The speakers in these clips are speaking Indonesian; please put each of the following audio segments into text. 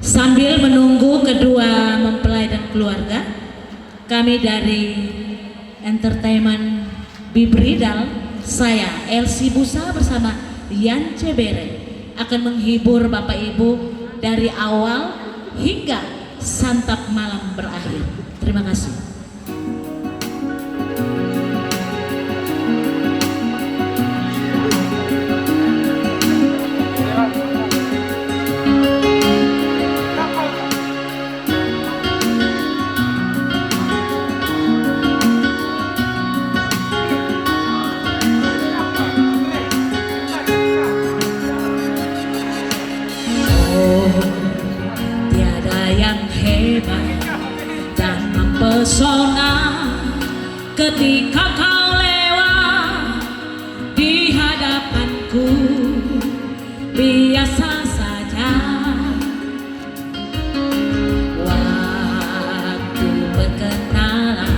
Sambil menunggu kedua mempelai dan keluarga, kami dari Entertainment Bibridal, saya Elsie Busa bersama Yan Cebere akan menghibur Bapak Ibu dari awal hingga santap malam berakhir. Terima kasih. Dan mempesona ketika kau lewat di hadapanku, biasa saja waktu berkenalan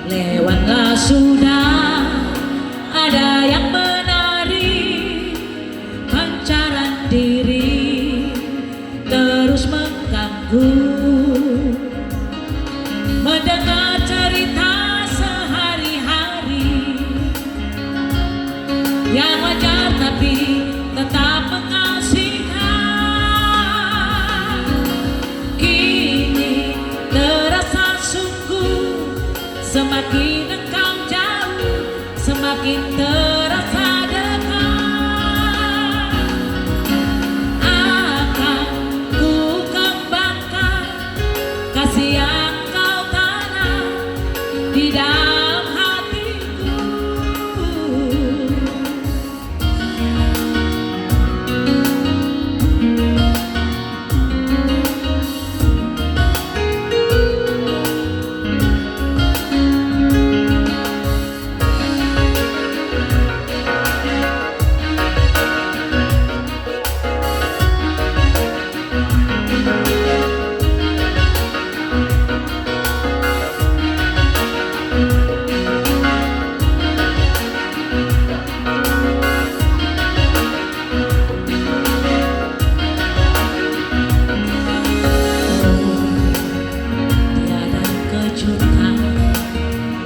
lewatlah sudah ada yang menari pancaran diri terus mengganggu. Mendengar cerita sehari-hari yang wajar tapi tetap mengasihkan. Kini terasa sungguh semakin engkau jauh, semakin terasa dekat. Akan ku kembangkan kasih yang di dalam hatiku.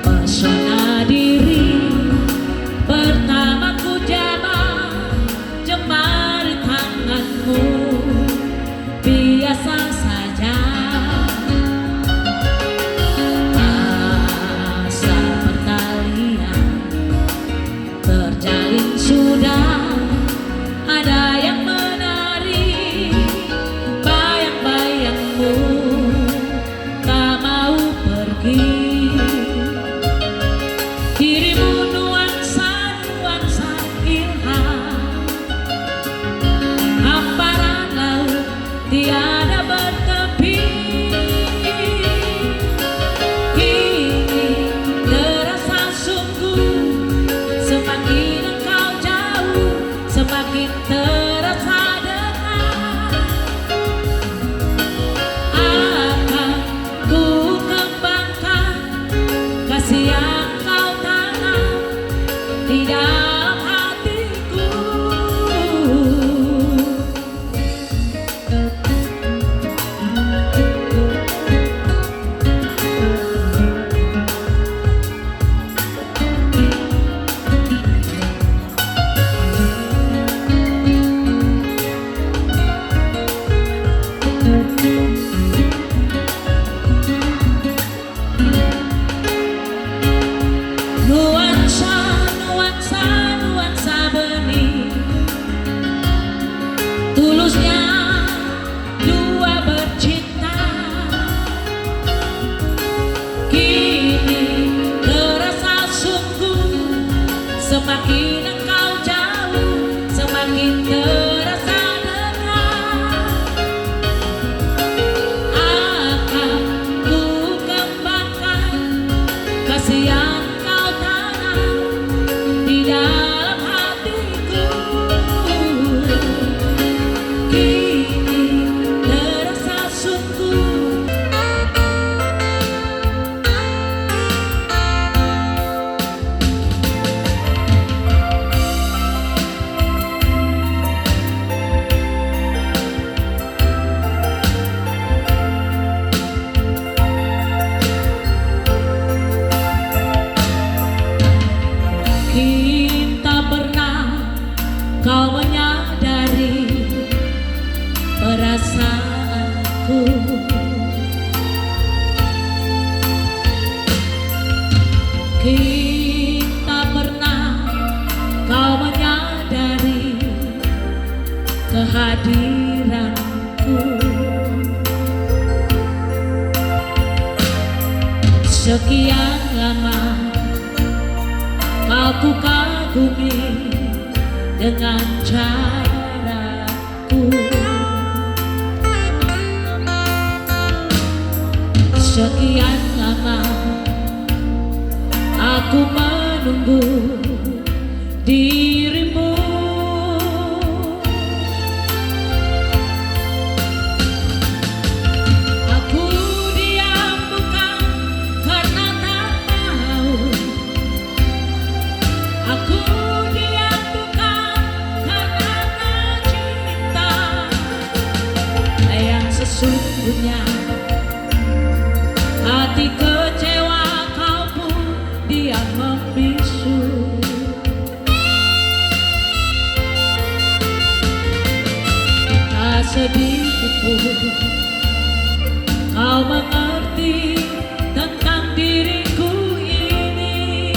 Pesona diri pertama ku jemari tanganmu, biasa saja asa pertalian terjalin sudah ada yang menari bayang-bayangmu tak mau pergi. Dirimu nuansa ilham, hamparan laut tiada bertepi. Kini terasa sungguh semakin engkau jauh, semakin terasa dekat. Akan ku kembangkan kasih yang di dalam hatiku. Tulusnya Sekian lama kau ku kagumi dengan caraku. Sekian lama aku menunggu dirimu. Aku diam bukan karena tak mau. Aku diam bukan karena tak cinta. Yang sesungguhnya hati kecewa, kau pun diam membisu. Tak sedikit pun kau mengerti tentang diriku ini.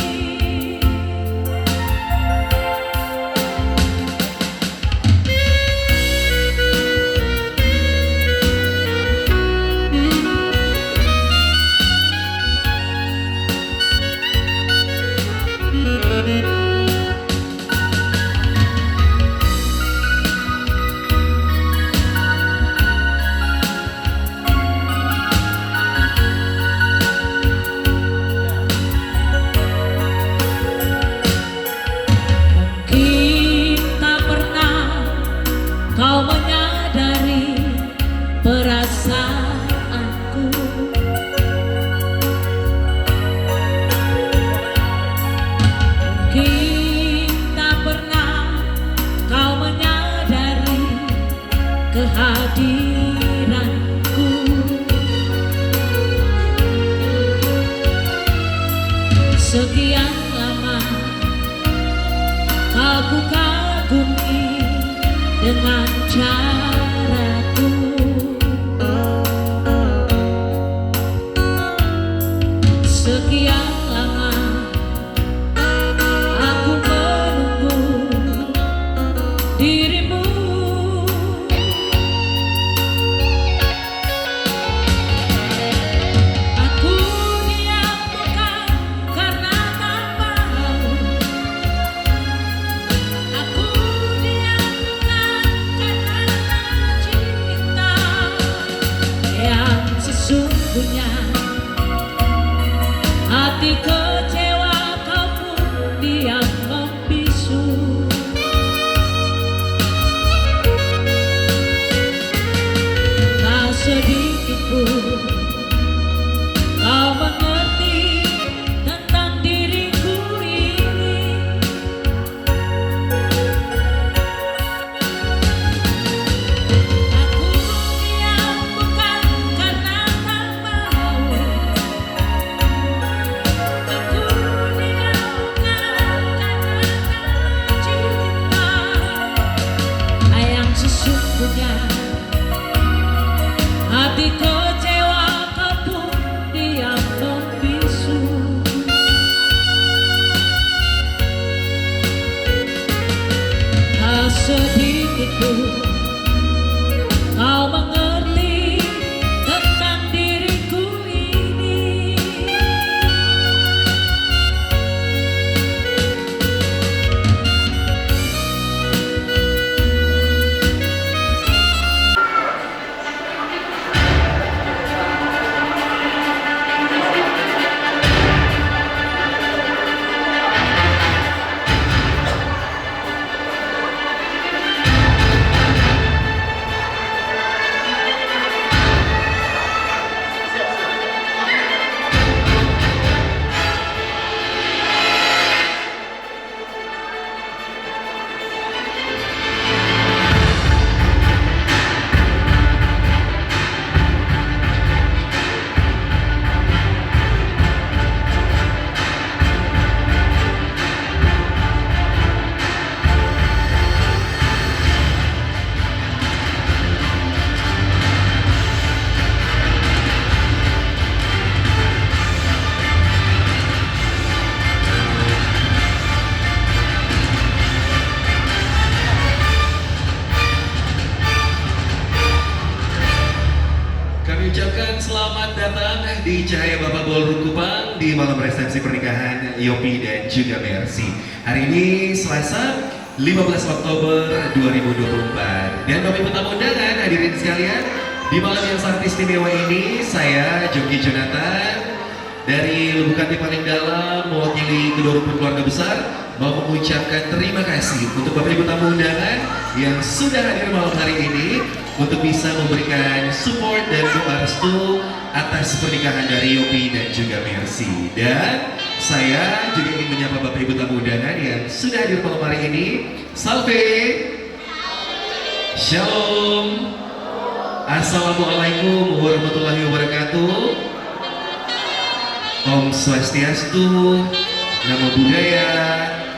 Kau menyadari perasaanku. Mungkin tak pernah kau menyadari kehadiranku. Sekian lama kau ku kagumi dengan caraku. Sekian lama aku menunggu dirimu. Aku diam bukan karena tak mau. Aku diam sesungguhnya hati kecewa, kau pun diam membisu. Tak sedikit pun kau mengerti tentang diriku ini. Aku diam bukan karena tak mau. Aku diam bukan karena tak cinta. Yang sesungguhnya hati kecewa, kau pun diam membisu. Tak sedikit pun kau mengerti tentang diriku ini. ucapkan selamat datang di Cahaya Bapak Ballroom Kupang di malam resepsi pernikahan Yopi dan juga Mercy. Hari ini Selasa 15 Oktober 2024. Dan Bapak Ibu tamu undangan hadirin sekalian, di malam yang sangat istimewa ini saya Jogi Jonathan dari lubuk hati paling dalam mewakili kedua rumpun keluarga besar mau mengucapkan terima kasih untuk Bapak Ibu tamu undangan yang sudah hadir malam hari ini untuk bisa memberikan support dan doa restu atas pernikahan dari Yopi dan juga Mercy. Dan saya juga ingin menyapa Bapak Ibu tamu undangan yang sudah hadir malam hari ini. Salve, Shalom, Assalamualaikum warahmatullahi wabarakatuh. Om Swastiastu, Namo Buddhaya,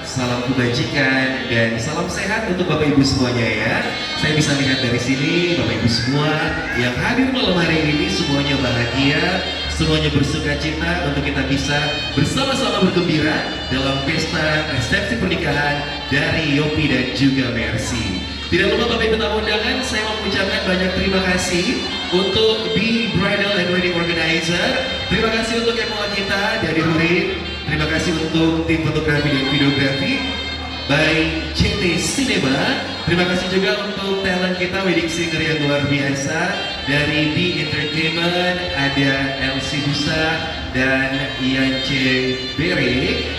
salam kebajikan dan salam sehat untuk Bapak Ibu semuanya ya. Saya bisa lihat dari sini Bapak Ibu semua yang hadir malam hari ini semuanya bahagia, semuanya bersuka cita untuk kita bisa bersama-sama bergembira dalam pesta resepsi pernikahan dari Yopi dan juga Mercy. Tidak lupa Bapak Ibu tamu undangan, saya mau mengucapkan banyak terima kasih untuk B Bridal and Wedding Organizer. Terima kasih untuk MOA kita dari Hurin. Terima kasih untuk tim fotografi dan videografi by CT Cinema. Terima kasih juga untuk talent kita wedding singer yang luar biasa dari B Entertainment, ada LC Busa dan Ian C. Bere.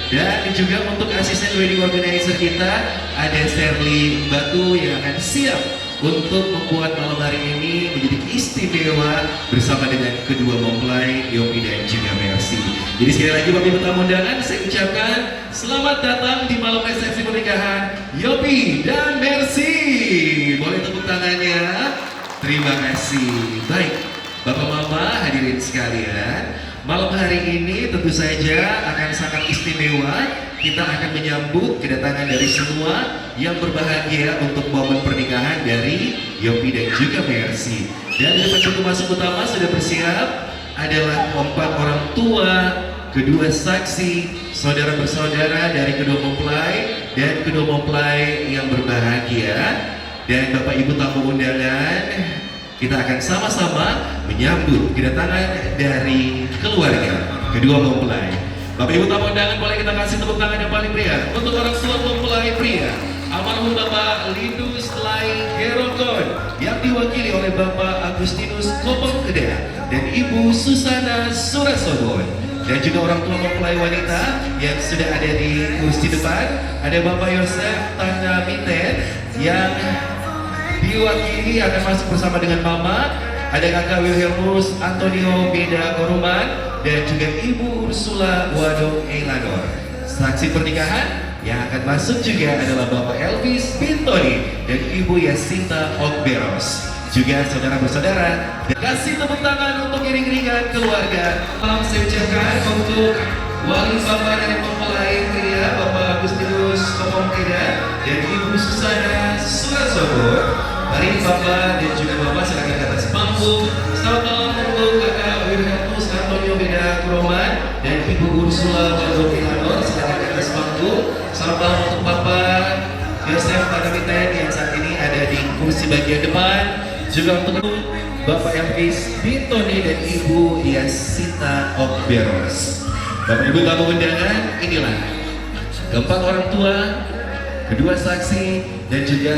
Dan juga untuk asisten wedding organizer kita ada Sherly Batu yang akan siap untuk membuat malam hari ini menjadi istimewa bersama dengan kedua mempelai Yopi dan juga Mercy. Jadi sekali lagi Bapak Ibu tamu undangan, saya ucapkan selamat datang di malam resepsi pernikahan Yopi dan Mercy. Boleh tepuk tangannya. Terima kasih. Baik, Bapak Mama hadirin sekalian, malam hari ini tentu saja akan sangat istimewa. Kita akan menyambut kedatangan dari semua yang berbahagia untuk momen pernikahan dari Yopi dan juga Mercy. Dan di depan pintu masuk utama sudah bersiap adalah 4 orang tua, kedua saksi, saudara bersaudara dari kedua mempelai dan kedua mempelai yang berbahagia. Dan Bapak Ibu tamu undangan, kita akan sama-sama menyambut kedatangan dari keluarga kedua mempelai. Bapak Ibu tamu undangan, boleh kita kasih tepuk tangan yang paling meriah untuk orang tua mempelai pria almarhum Bapak Linus Lai Herokon yang diwakili oleh Bapak Agustinus Kopong Keda dan Ibu Susana Surasobon. Dan juga orang tua mempelai wanita yang sudah ada di kursi depan, ada Bapak Yosef Tanda Miten yang diwakili akan masuk bersama dengan Mama, ada Kakak Wilhelmus Antonio Beda Koruman dan juga Ibu Ursula Wadong Eilanor. Saksi pernikahan yang akan masuk juga adalah Bapak Elvis Bintoni dan Ibu Yasinta Okberos. Juga saudara bersaudara, dan kasih tepuk tangan untuk iring-iringan keluarga. Salam saya ucapkan untuk wali bapak dari mempelai pria Bapak Agustinus Kopong Keda dan Ibu Susana Surasobon. Mari Bapak dan juga Bapak silakan ke atas panggung. Selamat malam untuk Kakak Wilhelmus Antonio Beda Kuroman dan Ibu Ursula Wadong Eilanor, silakan ke atas panggung. Selamat malam untuk Bapak Yosef Tanamiten yang saat ini ada di kursi bagian depan. Juga untuk Bapak Elvis Bintoni dan Ibu Yasinta Okberos. Bapak Ibu tamu undangan, inilah keempat orang tua, kedua saksi dan juga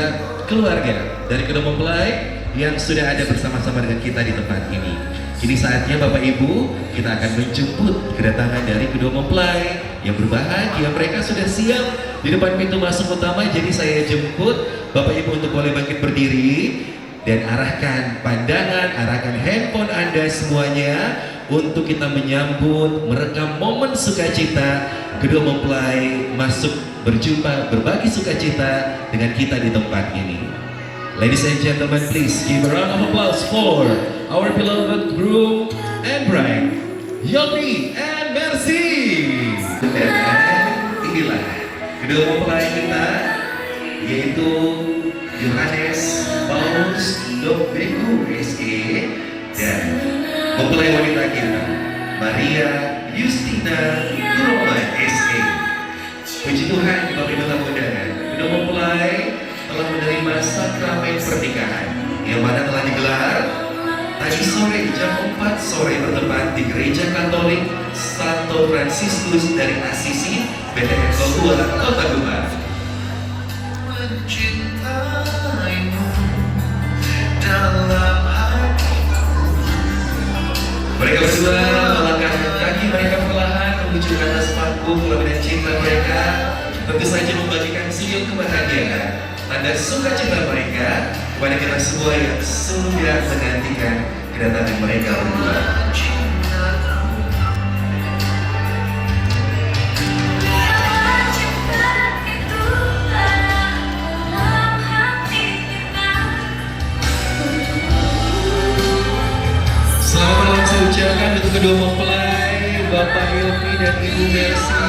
keluarga dari kedua mempelai yang sudah ada bersama-sama dengan kita di tempat ini. Kini saatnya Bapak Ibu, kita akan menjemput kedatangan dari kedua mempelai yang berbahagia. Mereka sudah siap di depan pintu masuk utama, jadi saya jemput Bapak Ibu untuk boleh bangkit berdiri dan arahkan pandangan, arahkan handphone Anda semuanya untuk kita menyambut, merekam momen sukacita kedua mempelai masuk berjumpa, berbagi sukacita dengan kita di tempat ini. Ladies and gentlemen, please give a round of applause for our beloved groom and bride, Yopi and Mercy. Dan inilah kedua mempelai kita, yaitu Yohanes Paulus Dobeku SE dan mempelai wanita kita, Maria Justina Kuroman SE. Puji Tuhan, Bapak Ibu tamu undangan, kedua mempelai telah menerima sakramen pernikahan yang mana telah digelar Tadi sore jam 4 sore bertempat di Gereja Katolik Santo Fransiskus dari Assisi, BTN Kohua, Kota Guma. Mereka berdua melangkahkan kaki mereka perlahan menuju ke atas panggung pelaminan cinta mereka. Tentu saja membagikan senyum kebahagiaan, tanda sukacita mereka kepada kita semua yang sudah menantikan kedatangan mereka berdua. Selamat malam saya ucapkan untuk kedua mempelai, Bapak Yopi dan Ibu Mercy.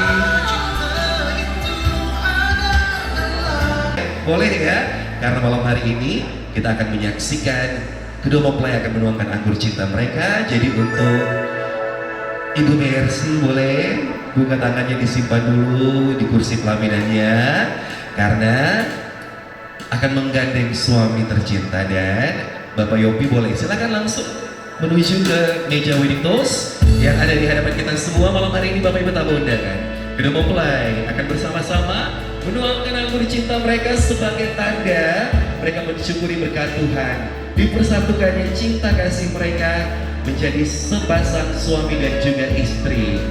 Boleh ya, karena malam hari ini kita akan menyaksikan kedua mempelai akan menuangkan anggur cinta mereka. Jadi untuk Ibu Mercy boleh buka tangannya disimpan dulu di kursi pelaminannya, karena akan menggandeng suami tercinta. Dan Bapak Yopi boleh silakan langsung menuju ke meja wedding toast yang ada di hadapan kita semua malam hari ini. Bapak Ibu tamu undangan, kedua mempelai akan bersama-sama menuangkan anggur cinta mereka sebagai tanda mereka mensyukuri berkat Tuhan dipersatukannya cinta kasih mereka menjadi sepasang suami dan juga istri.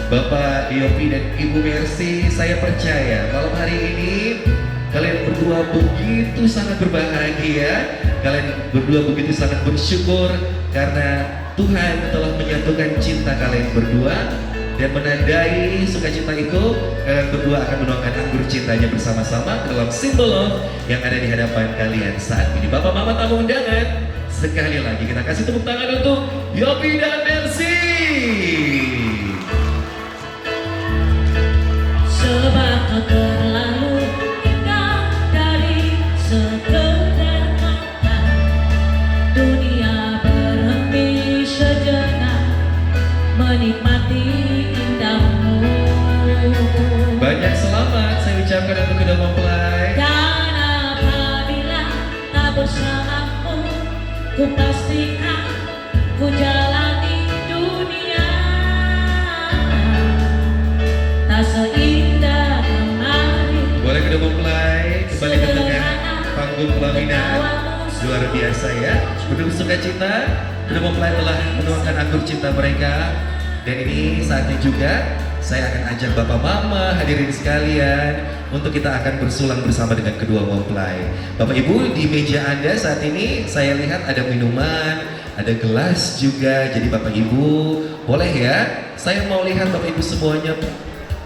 Bapak Yopi dan Ibu Mercy, saya percaya malam hari ini kalian berdua begitu sangat berbahagia, kalian berdua begitu sangat bersyukur karena Tuhan telah menyatukan cinta kalian berdua. Dan menandai sukacita itu, kalian berdua akan menuangkan anggur cintanya bersama-sama ke dalam simbol love yang ada di hadapan kalian saat ini. Bapak Mama tamu undangan, sekali lagi kita kasih tepuk tangan untuk Yopi dan Mercy. Sebab kau terlalu indah dari sekedar mata, dunia berhenti sejenak menikmati indahmu. Banyak selamat saya ucapkan untuk kedua mempelai. Dan apabila tak bersamamu, ku pastikan ku jalani dunia tak seindah kemarin. Boleh kedua mempelai kembali ke tengah panggung pelaminan. Luar biasa ya, penuh sukacita. Kedua mempelai telah menuangkan anggur cinta mereka. Dan ini saatnya juga saya akan ajak Bapak Mama hadirin sekalian untuk kita akan bersulang bersama dengan kedua mempelai. Bapak Ibu, di meja Anda saat ini saya lihat ada minuman, ada gelas juga. Jadi Bapak Ibu boleh ya, saya mau lihat Bapak Ibu semuanya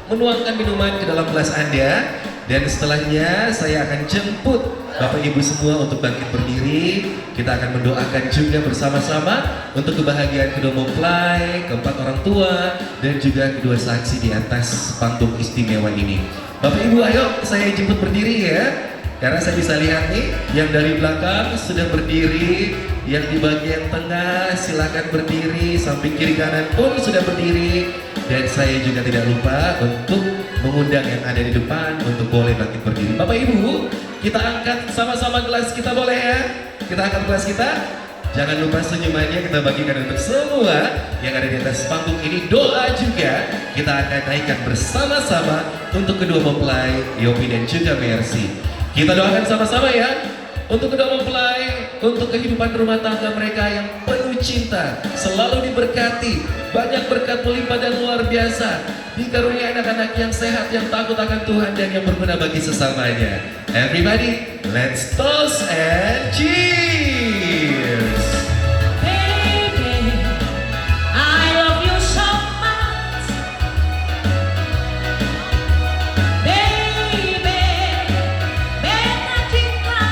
menuangkan minuman ke dalam gelas Anda. Dan setelahnya saya akan jemput Bapak Ibu semua untuk bangkit berdiri. Kita akan mendoakan juga bersama-sama untuk kebahagiaan kedua mempelai, keempat orang tua, dan juga kedua saksi di atas panggung istimewa ini. Bapak Ibu ayo saya jemput berdiri ya. Karena saya bisa lihat nih, yang dari belakang sudah berdiri, yang di bagian tengah silakan berdiri, samping kiri kanan pun sudah berdiri. Dan saya juga tidak lupa untuk mengundang yang ada di depan untuk boleh bangkit berdiri. Bapak Ibu, kita angkat sama-sama gelas kita boleh ya? Kita angkat gelas kita. Jangan lupa senyumannya kita bagikan untuk semua yang ada di atas panggung ini. Doa juga kita akan naikkan bersama-sama untuk kedua mempelai Yopi dan juga Mercy. Kita doakan sama-sama ya untuk kedua mempelai, untuk kehidupan rumah tangga mereka yang penuh cinta, selalu diberkati, banyak berkat melimpah dan luar biasa, dikaruniai anak-anak yang sehat, yang takut akan Tuhan dan yang berguna bagi sesamanya. Everybody, let's toast and cheers! Baby, I love you so much. Baby, beta cinta.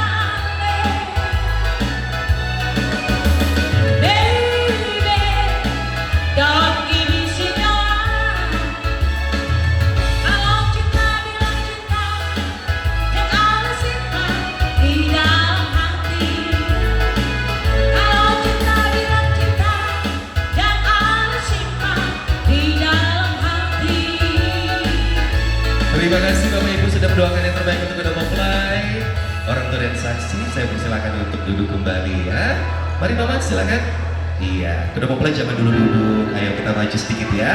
Baby, don't give me sinyal. Kalau cinta bilang cinta, yang ada simpan di dalam hati. Kalau cinta bilang cinta, yang ada simpan di dalam hati. Terima kasih Bapak Ibu sudah mendoakan yang terbaik untuk kedua mempelai. Orang tua dan saksi, saya persilakan untuk duduk kembali ya. Mari Mama silakan. Iya, kedua mempelai jangan dulu duduk. Ayo kita maju sedikit ya.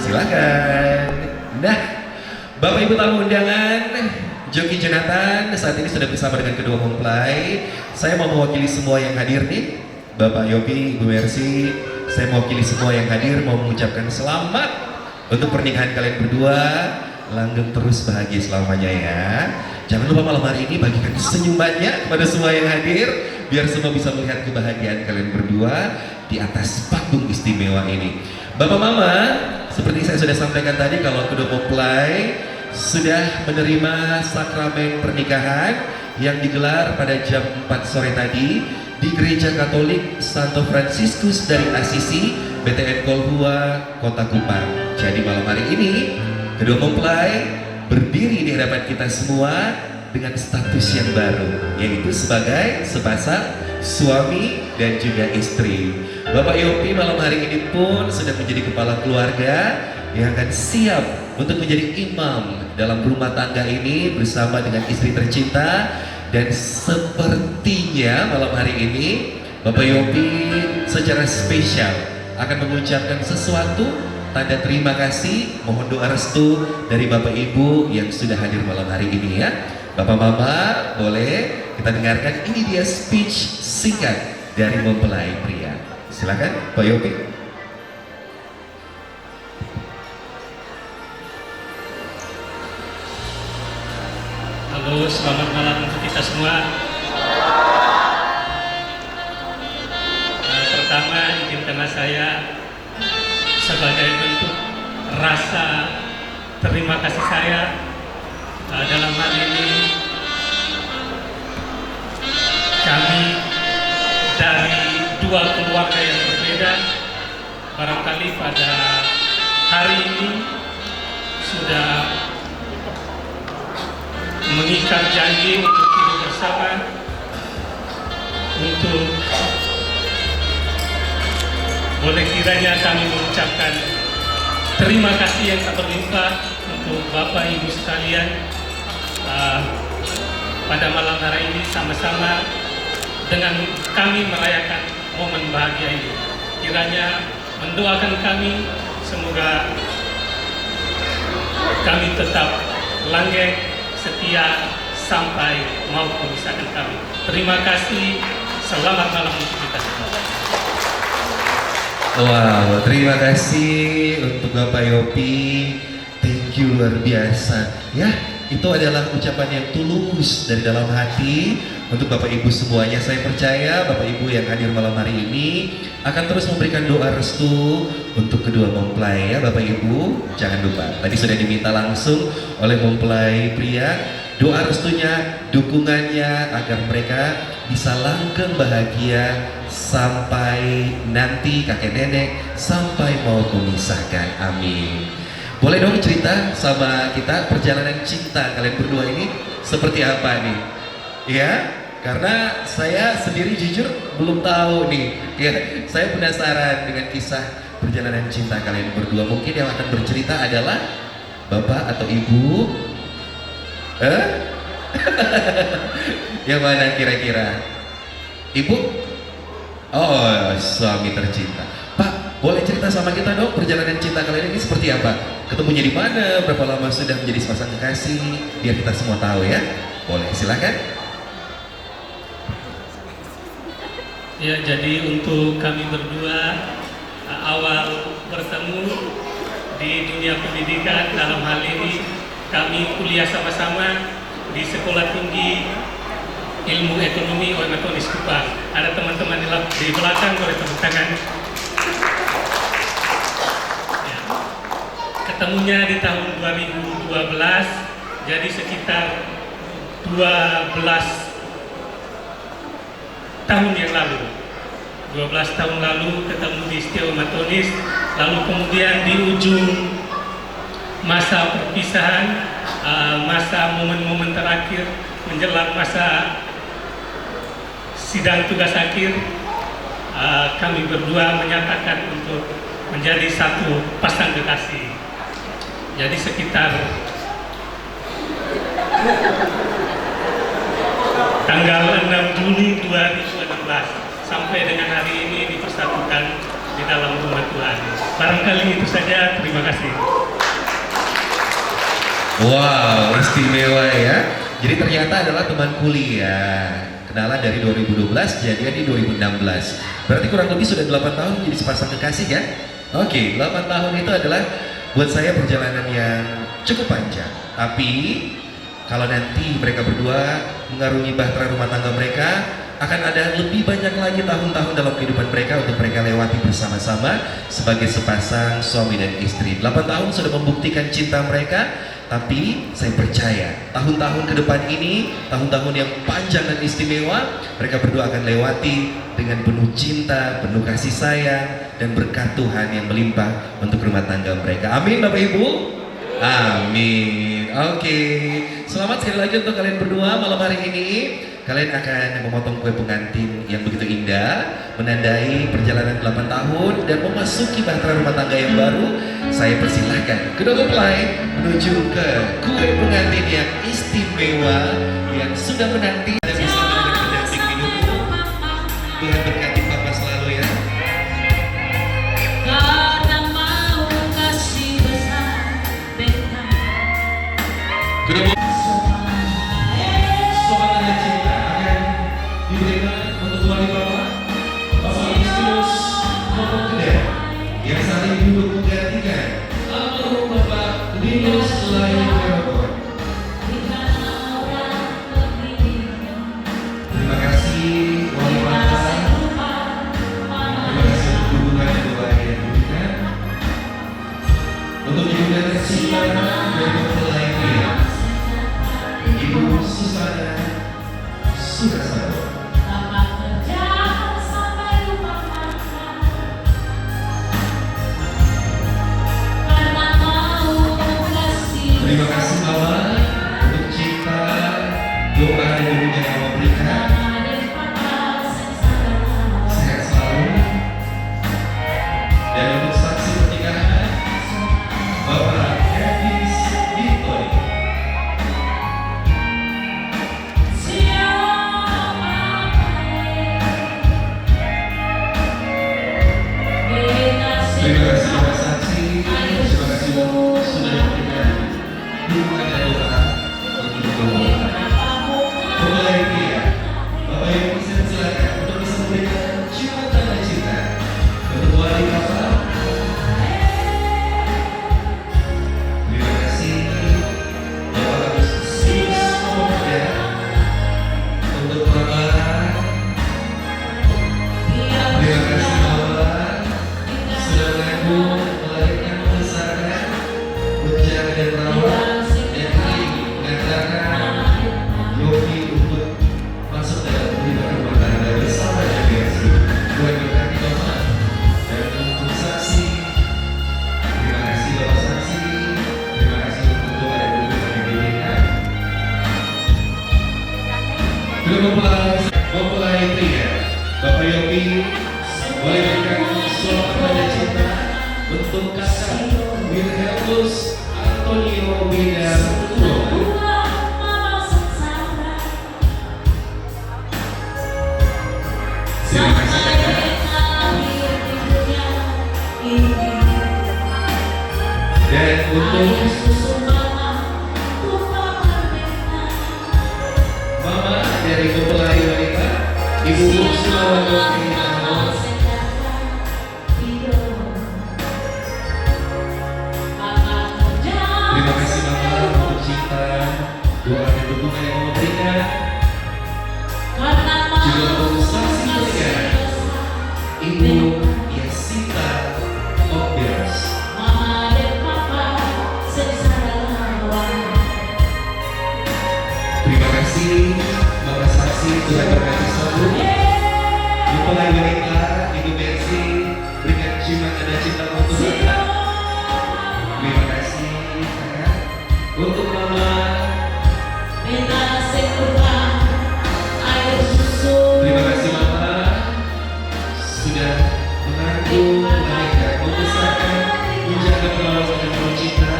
Silakan. Nah, Bapak Ibu tamu undangan, Joki Jonathan saat ini sudah bersama dengan kedua mempelai. Saya mau mewakili semua yang hadir nih, Bapak Yopi, Ibu Mercy. Saya mewakili semua yang hadir mau mengucapkan selamat untuk pernikahan kalian berdua. Langgeng terus bahagia selamanya ya. Jangan lupa malam hari ini bagikan senyumannya kepada semua yang hadir, biar semua bisa melihat kebahagiaan kalian berdua di atas panggung istimewa ini. Bapak Mama, seperti saya sudah sampaikan tadi, kalau kedua mempelai sudah menerima sakramen pernikahan yang digelar pada jam 4 sore tadi di Gereja Katolik Santo Fransiskus dari Asisi, BTN Kolhua, Kota Kupang. Jadi malam hari ini kedua mempelai berdiri di hadapan kita semua dengan status yang baru, yaitu sebagai sepasang suami dan juga istri. Bapak Yopi malam hari ini pun sudah menjadi kepala keluarga yang akan siap untuk menjadi imam dalam rumah tangga ini bersama dengan istri tercinta. Dan sepertinya malam hari ini Bapak Yopi secara spesial akan mengucapkan sesuatu tanda terima kasih, mohon doa restu dari Bapak Ibu yang sudah hadir malam hari ini ya. Bapak Mama, boleh kita dengarkan, ini dia speech singkat dari mempelai pria. Silakan Pak Yopi. Halo, selamat malam untuk kita semua. Pertama, izinkanlah saya sebagai bentuk rasa terima kasih saya dalam hal ini kami dari dua keluarga yang berbeda barangkali pada hari ini sudah mengikat janji untuk hidup bersama, untuk boleh kiranya kami mengucapkan terima kasih yang tak berlimpah untuk Bapak Ibu sekalian pada malam hari ini sama-sama dengan kami merayakan momen bahagia ini. Kiranya mendoakan kami semoga kami tetap langgeng setia sampai mau memisahkan kami. Terima kasih, selamat malam untuk kita semua. Wow, terima kasih untuk Bapak Yopi. Thank you, luar biasa. Ya, itu adalah ucapan yang tulus dari dalam hati untuk Bapak Ibu semuanya. Saya percaya Bapak Ibu yang hadir malam hari ini akan terus memberikan doa restu untuk kedua mempelai ya Bapak Ibu. Jangan lupa, tadi sudah diminta langsung oleh mempelai pria doa restunya, dukungannya agar mereka bisa langgeng bahagia sampai nanti kakek nenek, sampai mau memisahkan. Amin. Boleh dong cerita sama kita perjalanan cinta kalian berdua ini seperti apa nih? Ya, karena saya sendiri jujur belum tahu nih. Ya, saya penasaran dengan kisah perjalanan cinta kalian berdua. Mungkin yang akan bercerita adalah Bapak atau Ibu? Yang mana kira-kira? Ibu? Oh, suami tercinta. Pak, boleh cerita sama kita dong perjalanan cinta kalian ini seperti apa? Ketemunya di mana? Berapa lama sudah menjadi sepasang kekasih? Biar kita semua tahu ya. Boleh, silakan. Ya, jadi untuk kami berdua awal bertemu di dunia pendidikan, dalam hal ini kami kuliah sama-sama di Sekolah Tinggi Ilmu Ekonomi Oematonis Kupang. Ada teman-teman di belakang, boleh tepuk tangan. Ya. Ketemunya di tahun 2012, jadi sekitar 12 tahun yang lalu. 12 tahun lalu ketemu di Oematonis, lalu kemudian di ujung masa perpisahan, masa momen-momen terakhir menjelang masa sidang tugas akhir, kami berdua menyatakan untuk menjadi satu pasang kekasih. Jadi sekitar tanggal 6 Juni 2016 sampai dengan hari ini dipersatukan. Barangkali itu saja, terima kasih. Wow, istimewa ya. Jadi ternyata adalah teman kuliah. Kenalan dari 2012, jadian di 2016. Berarti kurang lebih sudah 8 tahun menjadi sepasang kekasih ya? Oke, 8 tahun itu adalah buat saya perjalanan yang cukup panjang. Tapi kalau nanti mereka berdua mengarungi bahtera rumah tangga mereka, akan ada lebih banyak lagi tahun-tahun dalam kehidupan mereka untuk mereka lewati bersama-sama sebagai sepasang suami dan istri. 8 tahun sudah membuktikan cinta mereka, tapi saya percaya tahun-tahun ke depan ini, tahun-tahun yang panjang dan istimewa, mereka berdua akan lewati dengan penuh cinta, penuh kasih sayang, dan berkat Tuhan yang melimpah untuk rumah tangga mereka. Amin Bapak Ibu? Amin. Oke, selamat sekali lagi untuk kalian berdua malam hari ini. Kalian akan memotong kue pengantin yang begitu indah, menandai perjalanan 8 tahun dan memasuki bahtera rumah tangga yang baru. Saya persilahkan kedua mempelai menuju ke kue pengantin yang istimewa yang sudah menanti. Anda bisa dengan pendamping minummu. Tuhan berkati Papa selalu ya. Kadang mau kasih besar bentang. Kedua soal tanda cinta akan diberikan untuk wali Bapak Agustinus Momokuda yang saat ini duduk menggantikan almarhum Bapak Linus Layu Heroton. Terima kasih wali Bapak. Terima kasih untuk dukungan dan doa yang diberikan untuk ibunda tercinta dari mempelai pria Ibu Susana Sudasado. Terima kasih Mama untuk cinta, doa dan dukungan yang Mama berikan. Sehat selalu. Dan untuk saksi pernikahan Bapak Elvis Victory. Terima kasih Bapak saksi. Terima kasih sudah memberikan dukungan dan doa untuk Bapak. Mempelai pria, Bapak Ibu bisa silakan untuk bisa memberikan ciuman tanda cinta untuk wali Bapak. Terima kasih Bapak Agustinus Momokuda untuk Bapak. Terima kasih Bapak sudah mengaku melahirkan membesarkan menjaga dan merawat dan hari ini mengantarkan Yogi untuk masuk dalam kehidupan rumah tangga bersama JBSI. Tuhan berkati Bapak dan untuk saksi. Terima kasih Bapak saksi. Terima kasih untuk doa dan dukungan yang diberikan. Kedua mempelai pria Bapak Yogi boleh berikan selamat tanda cinta untuk kakak Wilhelmus Antonio Widar Puro. Terima kasih kakak. Dan untuk Mama dari mempelai wanita Ibu Sulawati Namo. Terima kasih Mama untuk cinta, doa dan dukungan yang Mama berikan. Juga untuk saksi pernikahan Ibu Yesita Obias. Terima kasih Bapak saksi, Tuhan berkati selalu. Mempelai wanita Ibu Mercy berikan ciuman tanda cinta untuk Bapak. Terima kasih kakak. Untuk Mama. Terima kasih Mama sudah mengandung, melahirkan, membesarkan, menjaga, merawat dan penuh cinta.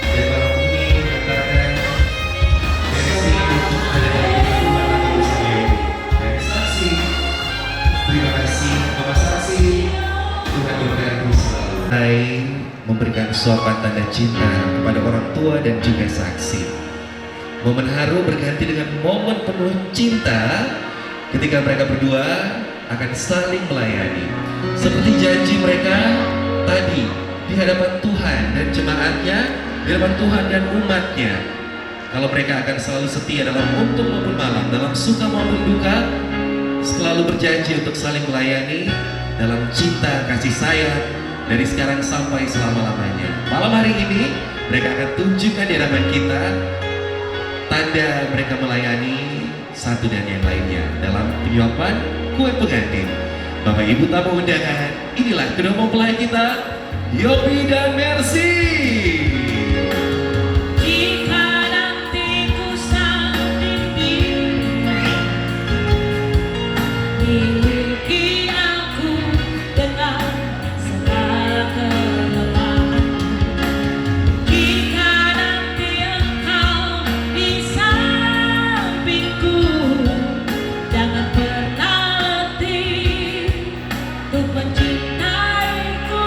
Dan malam ini mengantarkan Mercy untuk ada dalam rumah tangga bersama Yogi. Dan saksi, terima kasih Bapak saksi. Tuhan berkati selalu. Hai, memberikan suapan tanda cinta kepada orang tua dan juga saksi. Momen haru berganti dengan momen penuh cinta ketika mereka berdua akan saling melayani. Seperti janji mereka tadi di hadapan Tuhan dan jemaatnya, di hadapan Tuhan dan umatnya. Kalau mereka akan selalu setia dalam untung maupun malam, dalam suka maupun duka, selalu berjanji untuk saling melayani dalam cinta kasih sayang dari sekarang sampai selama-lamanya. Malam hari ini mereka akan tunjukkan di hadapan kita tanda mereka melayani satu dan yang lainnya dalam penyuapan kue pengantin. Bapak Ibu tamu undangan, inilah kedua mempelai kita, Yopi dan Mercy. Jika nanti ku sanggupi miliki aku dengan segala kelemahan, jika nanti engkau di sampingku, jangan pernah letih untuk mencintaiku.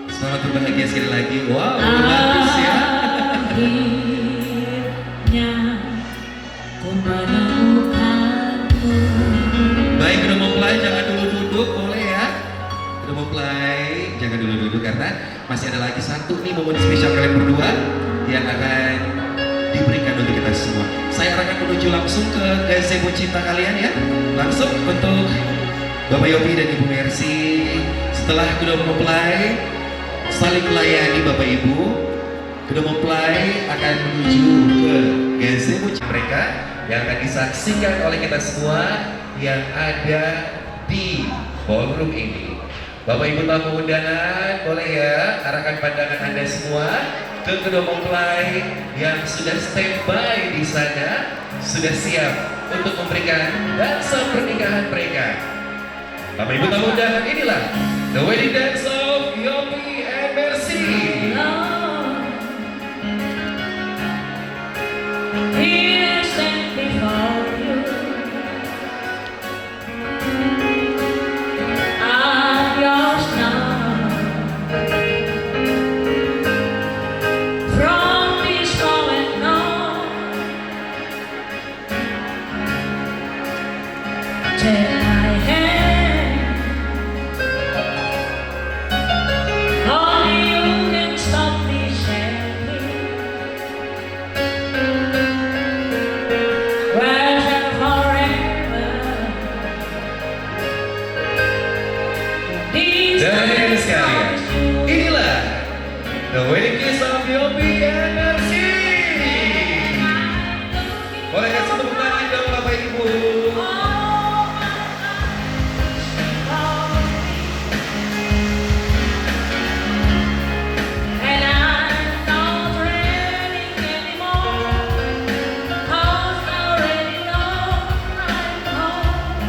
Selamat berbahagia sekali lagi. Wow, romantis ya. Akhirnya ku menemukanmu. Baik, kedua mempelai jangan dulu duduk, boleh ya? Kedua mempelai jangan dulu duduk karena masih ada lagi satu nih momen spesial kalian berdua yang akan diberikan untuk kita semua. Saya akan menuju langsung ke gazebo cinta kalian ya. Langsung untuk Bapak Yopi dan Ibu Mercy. Setelah kedua mempelai saling melayani Bapak Ibu, kedua mempelai akan menuju ke gazebo cinta mereka yang akan disaksikan oleh kita semua yang ada di ballroom ini. Bapak Ibu tamu undangan, boleh ya arahkan pandangan Anda semua ke kedua mempelai yang sudah standby di sana, sudah siap untuk memberikan dansa pernikahan mereka. Bapak Ibu tamu undangan, inilah the wedding dance of Yopi and Mercy. Here stand before you, I'm yours now. From this moment on, take my hand. Only you can stop me sharing. Forever, forever. These Dan hadirin times sekalian, are true. inilah the wedding kiss of Yopi and Mercy. Boleh kasih tepuk tangan dong Bapak Ibu. And I'm not ready anymore, 'cause I already know I'm home.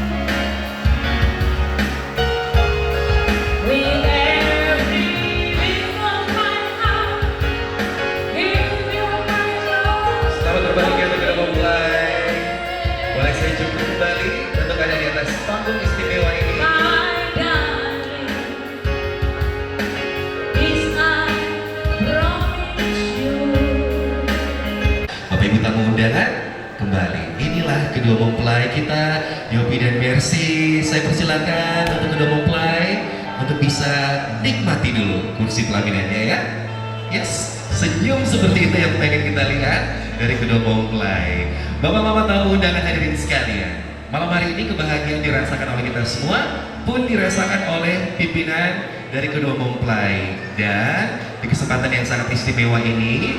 With every beat of my heart, give you my love. Selamat berbahagia untuk kedua mempelai. Boleh saya jemput kembali untuk ada di atas panggung istimewa ini. My darling, this I promise you. Bapak Ibu tamu undangan, kembali. Inilah kedua mempelai kita, Yopi dan Mercy. Saya persilakan untuk kedua mempelai untuk bisa nikmati dulu kursi pelaminannya ya. Yes, senyum seperti itu yang pengen kita lihat dari kedua mempelai. Bapak-bapak tamu undangan hadirin sekalian, malam hari ini kebahagiaan dirasakan oleh kita semua, pun dirasakan oleh pimpinan dari kedua mempelai. Dan di kesempatan yang sangat istimewa ini,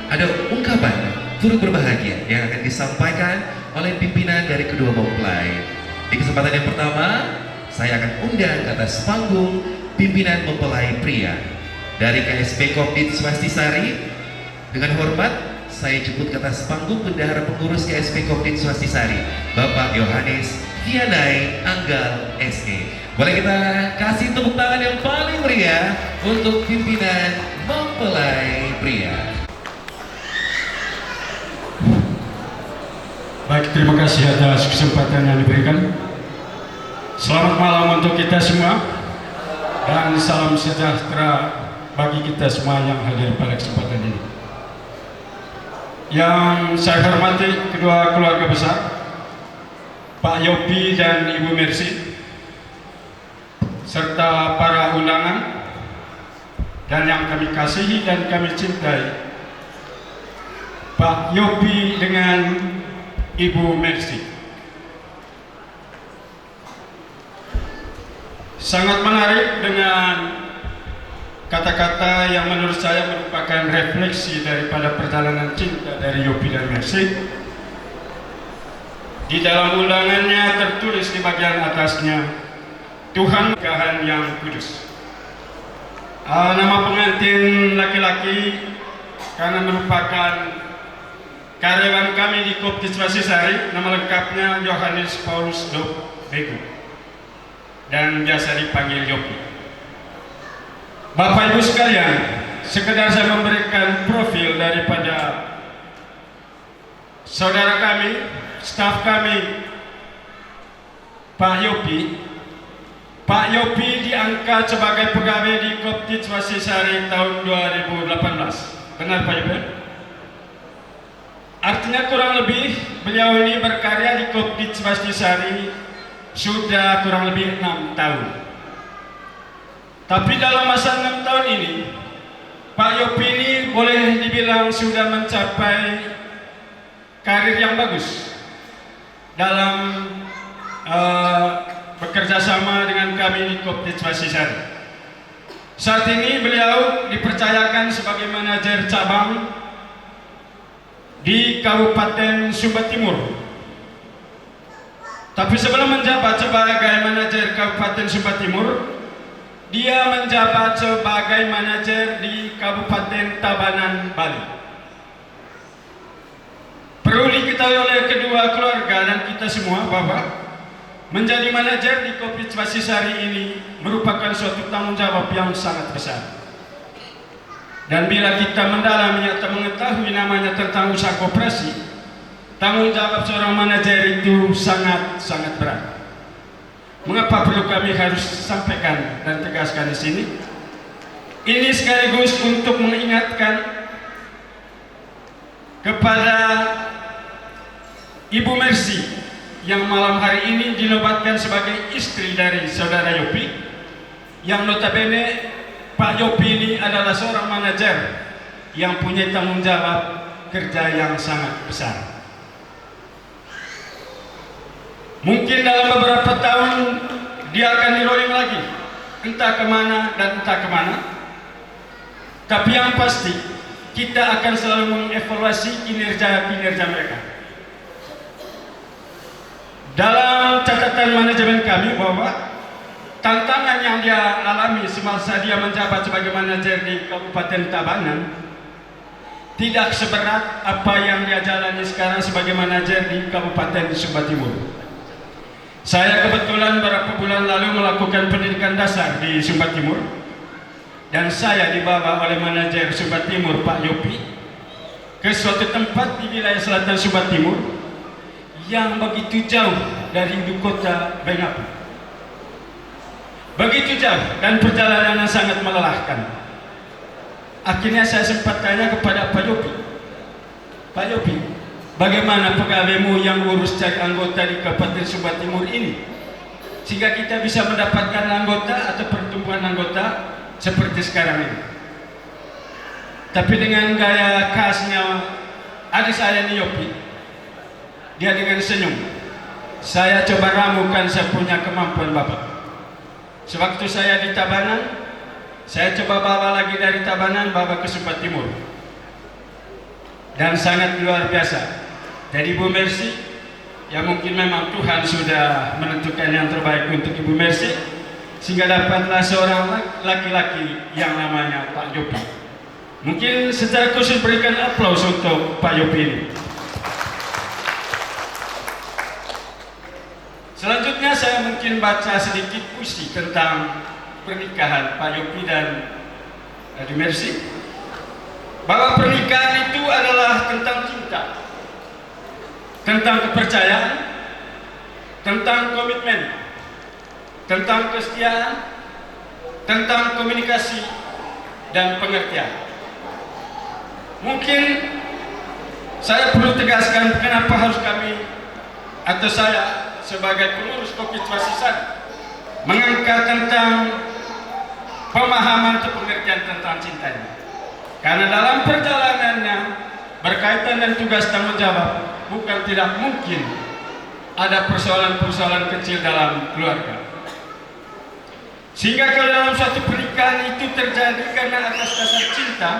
ada ungkapan turut berbahagia yang akan disampaikan oleh pimpinan dari kedua mempelai. Di kesempatan yang pertama, saya akan undang ke atas panggung pimpinan mempelai pria dari KSP Kopdit Swastisari. Dengan hormat, saya jemput ke atas panggung bendahara pengurus KSP Kopdit Swastisari, Bapak Yohanes Vianai Anggal SE. Boleh kita kasih tepuk tangan yang paling meriah untuk pimpinan mempelai pria. Baik, terima kasih atas kesempatan yang diberikan. Selamat malam untuk kita semua dan salam sejahtera bagi kita semua yang hadir pada kesempatan ini. Yang saya hormati kedua keluarga besar, Pak Yopi dan Ibu Mercy, serta para undangan, dan yang kami kasihi dan kami cintai, Pak Yopi dengan Ibu Mercy. Sangat menarik dengan kata-kata yang menurut saya merupakan refleksi daripada perjalanan cinta dari Yopi dan Mercy. Di dalam undangannya tertulis di bagian atasnya, Tuhan Tuhan yang kudus. Nama pengantin laki-laki karena merupakan karyawan kami di Koptis Wasisari, nama lengkapnya Yohanes Paulus Bego dan biasa dipanggil Yopi. Bapak Ibu sekalian, sekedar saya memberikan profil daripada saudara kami, staf kami, Pak Yopi. Pak Yopi diangkat sebagai pegawai di Koptis Wasisari tahun 2018. Benar Pak Yopi? Artinya kurang lebih beliau ini berkarya di Koptis Wasisari sudah kurang lebih 6 tahun. Tapi dalam masa 6 tahun ini, Pak Yopi ini boleh dibilang sudah mencapai karir yang bagus dalam bekerja sama dengan kami di Koptis Wasisari. Saat ini beliau dipercayakan sebagai manajer cabang di Kabupaten Sumba Timur. Tapi sebelum menjabat sebagai manajer Kabupaten Sumba Timur, dia menjabat sebagai manajer di Kabupaten Tabanan, Bali. Perlu diketahui oleh kedua keluarga dan kita semua bahwa menjadi manajer di Koptis Wasisari ini merupakan suatu tanggung jawab yang sangat besar. Dan bila kita mendalami atau mengetahui namanya tentang usaha koperasi, tanggung jawab seorang manajer itu sangat berat. Mengapa perlu kami harus sampaikan dan tegaskan di sini? Ini sekaligus untuk mengingatkan kepada Ibu Mercy yang malam hari ini dinobatkan sebagai istri dari saudara Yopi, yang notabene Pak Yopi ini adalah seorang manajer yang punya tanggung jawab kerja yang sangat besar. Mungkin dalam beberapa tahun dia akan di-rolling lagi, entah kemana dan entah kemana. Tapi yang pasti kita akan selalu mengevaluasi kinerja mereka. Dalam catatan manajemen kami bahwa tantangan yang dia alami semasa dia menjabat sebagai manajer di Kabupaten Tabanan tidak seberat apa yang dia jalani sekarang sebagai manajer di Kabupaten Sumba Timur. Saya kebetulan beberapa bulan lalu melakukan pendidikan dasar di Sumba Timur, dan saya dibawa oleh manajer Sumba Timur Pak Yopi ke suatu tempat di wilayah selatan Sumba Timur yang begitu jauh dari ibu kota Bengapu. Begitu jauh dan perjalanannya sangat melelahkan. Akhirnya saya sempat tanya kepada Pak Yopi, Pak Yopi, bagaimana pegawaimu yang urus cari anggota di Kabupaten Sumba Timur ini, sehingga kita bisa mendapatkan anggota atau pertumbuhan anggota seperti sekarang ini? Tapi dengan gaya khasnya adik saya ini Yopi, dia dengan senyum, saya coba ramukan saya punya kemampuan Bapak. Sewaktu saya di Tabanan, saya coba bawa lagi dari Tabanan, bawa ke Sumba Timur, dan sangat luar biasa. Jadi Ibu Mercy, ya mungkin memang Tuhan sudah menentukan yang terbaik untuk Ibu Mercy, sehingga dapatlah seorang laki-laki yang namanya Pak Yopi. Mungkin secara khusus berikan aplaus untuk Pak Yopi ini. Selanjutnya saya mungkin baca sedikit puisi tentang pernikahan Pak Yopi dan Ibu Mercy. Bahwa pernikahan itu adalah tentang cinta, tentang kepercayaan, tentang komitmen, tentang kesetiaan, tentang komunikasi dan pengertian. Mungkin saya perlu tegaskan kenapa harus kami atau saya sebagai pengurus Kopit Swastisari mengangkat tentang pemahaman atau pengertian tentang cinta ini. Karena dalam perjalanannya berkaitan dengan tugas tanggung jawab, bukan tidak mungkin ada persoalan-persoalan kecil dalam keluarga. Sehingga kalau dalam suatu pernikahan itu terjadi karena atas dasar cinta,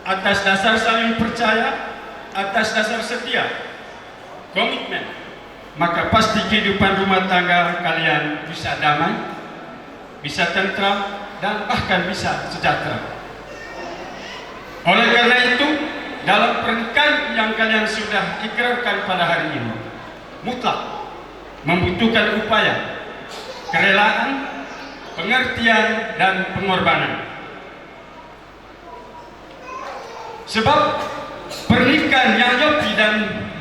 atas dasar saling percaya, atas dasar setia, komitmen, maka pasti kehidupan rumah tangga kalian bisa damai, bisa tentram, dan bahkan bisa sejahtera. Oleh karena itu, dalam pernikahan yang kalian sudah ikrarkan pada hari ini, mutlak membutuhkan upaya, kerelaan, pengertian, dan pengorbanan. Sebab pernikahan yang Yopi dan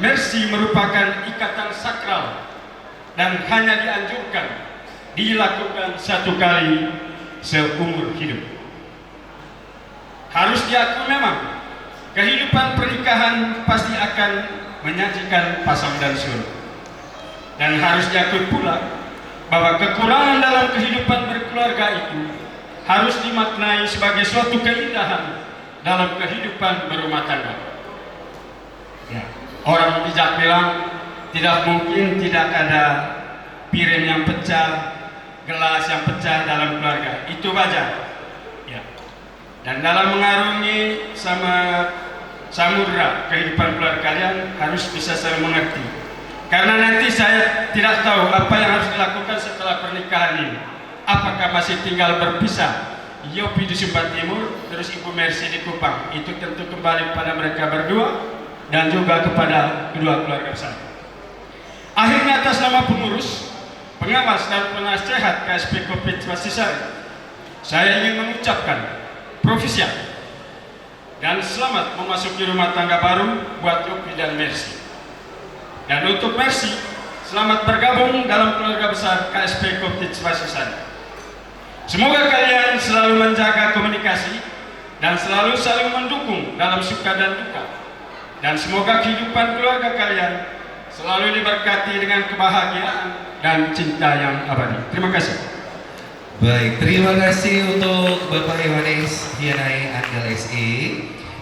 Mercy merupakan ikatan sakral dan hanya dianjurkan dilakukan satu kali seumur hidup. Harus diakui memang kehidupan pernikahan pasti akan menyajikan pasang dan surut. Dan harus diakui pula bahwa kekurangan dalam kehidupan berkeluarga itu harus dimaknai sebagai suatu keindahan dalam kehidupan berumah tangga. Ya. Orang bijak bilang tidak mungkin tidak ada piring yang pecah, gelas yang pecah dalam keluarga. Itu wajar. Ya. Dan dalam mengarungi sama samudra kehidupan keluarga kalian harus bisa saling mengerti. Karena nanti saya tidak tahu apa yang harus dilakukan setelah pernikahan ini. Apakah masih tinggal berpisah, Yopi di Sumba Timur, terus Ibu Mercy di Kupang? Itu tentu kembali pada mereka berdua dan juga kepada kedua keluarga besar. Akhirnya atas nama pengurus, pengawas dan penasehat KSP Kopit Swastisari, saya ingin mengucapkan profisia dan selamat memasuki rumah tangga baru buat Yopi dan Mercy. Dan untuk Mercy, selamat bergabung dalam keluarga besar KSP Kopit Swastisari. Semoga kalian selalu menjaga komunikasi dan selalu saling mendukung dalam suka dan duka. Dan semoga kehidupan keluarga kalian selalu diberkati dengan kebahagiaan dan cinta yang abadi. Terima kasih. Baik, terima kasih untuk Bapak Yohanes Hianai Anggal SE,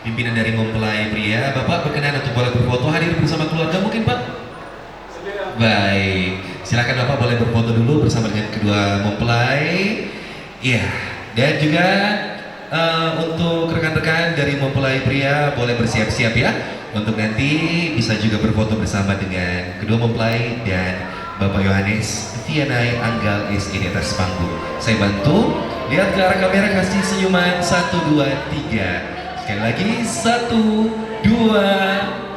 pimpinan dari Mempelai Pria. Bapak berkenan untuk boleh berfoto hadir bersama keluarga mungkin Pak? Baik, silakan Bapak boleh berfoto dulu bersama dengan kedua mempelai. Iya, dan juga untuk rekan-rekan dari Mempelai Pria boleh bersiap-siap ya untuk nanti bisa juga berfoto bersama dengan kedua mempelai dan Bapak Yohanes Hianai Anggal SE di atas panggung. Saya bantu, lihat ke arah kamera, kasih senyuman 1, 2, 3. Sekali lagi 1, 2,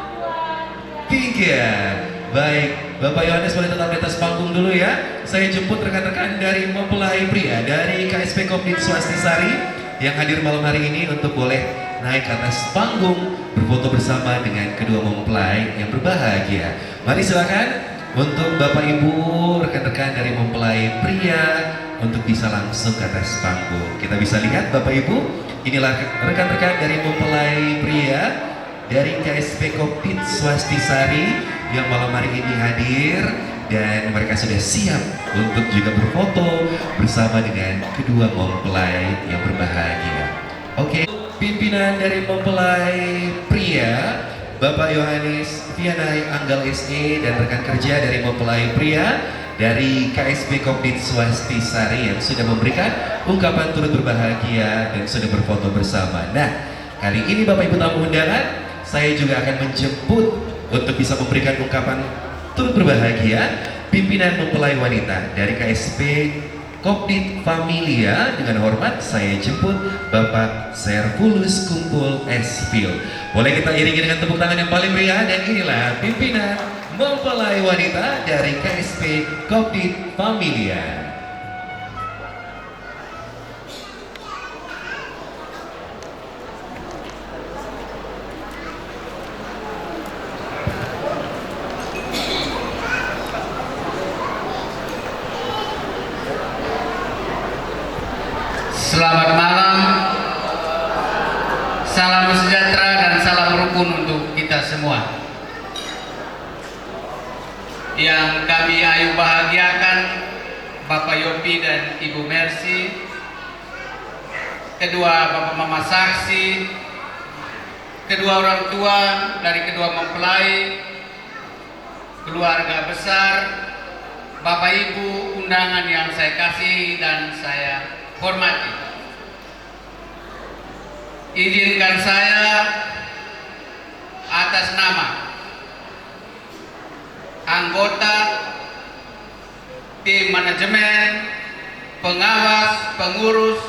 3. Baik, Bapak Yohanes boleh tetap di atas panggung dulu ya. Saya jemput rekan-rekan dari Mempelai Pria dari KSP Kopit Swastisari yang hadir malam hari ini untuk boleh naik ke atas panggung berfoto bersama dengan kedua mempelai yang berbahagia. Mari silakan untuk Bapak Ibu rekan-rekan dari Mempelai Pria untuk bisa langsung ke atas panggung. Kita bisa lihat Bapak Ibu, inilah rekan-rekan dari Mempelai Pria dari KSP Kopit Swastisari yang malam hari ini hadir dan mereka sudah siap untuk juga berfoto bersama dengan kedua mempelai yang berbahagia. Oke, pimpinan dari Mempelai Pria Bapak Yohanes Hianai Anggal SE dan rekan kerja dari Mempelai Pria dari KSP Kopit Swastisari yang sudah memberikan ungkapan turut berbahagia dan sudah berfoto bersama. Nah, kali ini Bapak Ibu tamu undangan, saya juga akan menjemput untuk bisa memberikan ungkapan turut berbahagia pimpinan mempelai wanita dari KSP Kopit Familia. Dengan hormat saya jemput Bapak Servulus Kumpul Espil. Boleh kita iringi dengan tepuk tangan yang paling meriah, dan inilah pimpinan mempelai wanita dari KSP Kopit Familia. Selamat malam. Salam sejahtera dan salam rukun untuk kita semua. Yang kami ayu bahagiakan Bapak Yopi dan Ibu Mercy, kedua Bapak Mama Saksi, kedua orang tua dari kedua mempelai, keluarga besar, Bapak Ibu undangan yang saya kasih dan saya hormati. Izinkan saya atas nama anggota tim manajemen, pengawas, pengurus,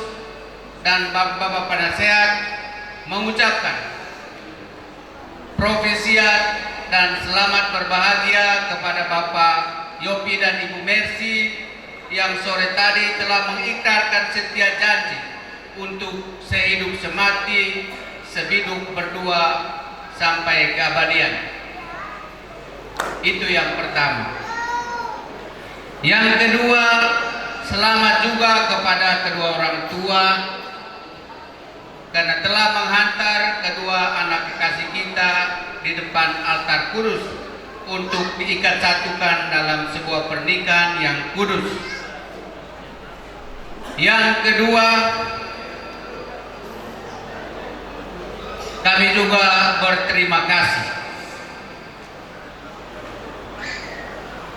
dan bapak-bapak penasehat mengucapkan profesiat dan selamat berbahagia kepada Bapak Yopi dan Ibu Mercy yang sore tadi telah mengikrarkan setia janji untuk sehidup semati, sebiduk berdua sampai keabadian. Itu yang pertama. Yang kedua, selamat juga kepada kedua orang tua karena telah menghantar kedua anak kekasih kita di depan altar kudus untuk diikat satukan dalam sebuah pernikahan yang kudus. Yang kedua, kami juga berterima kasih.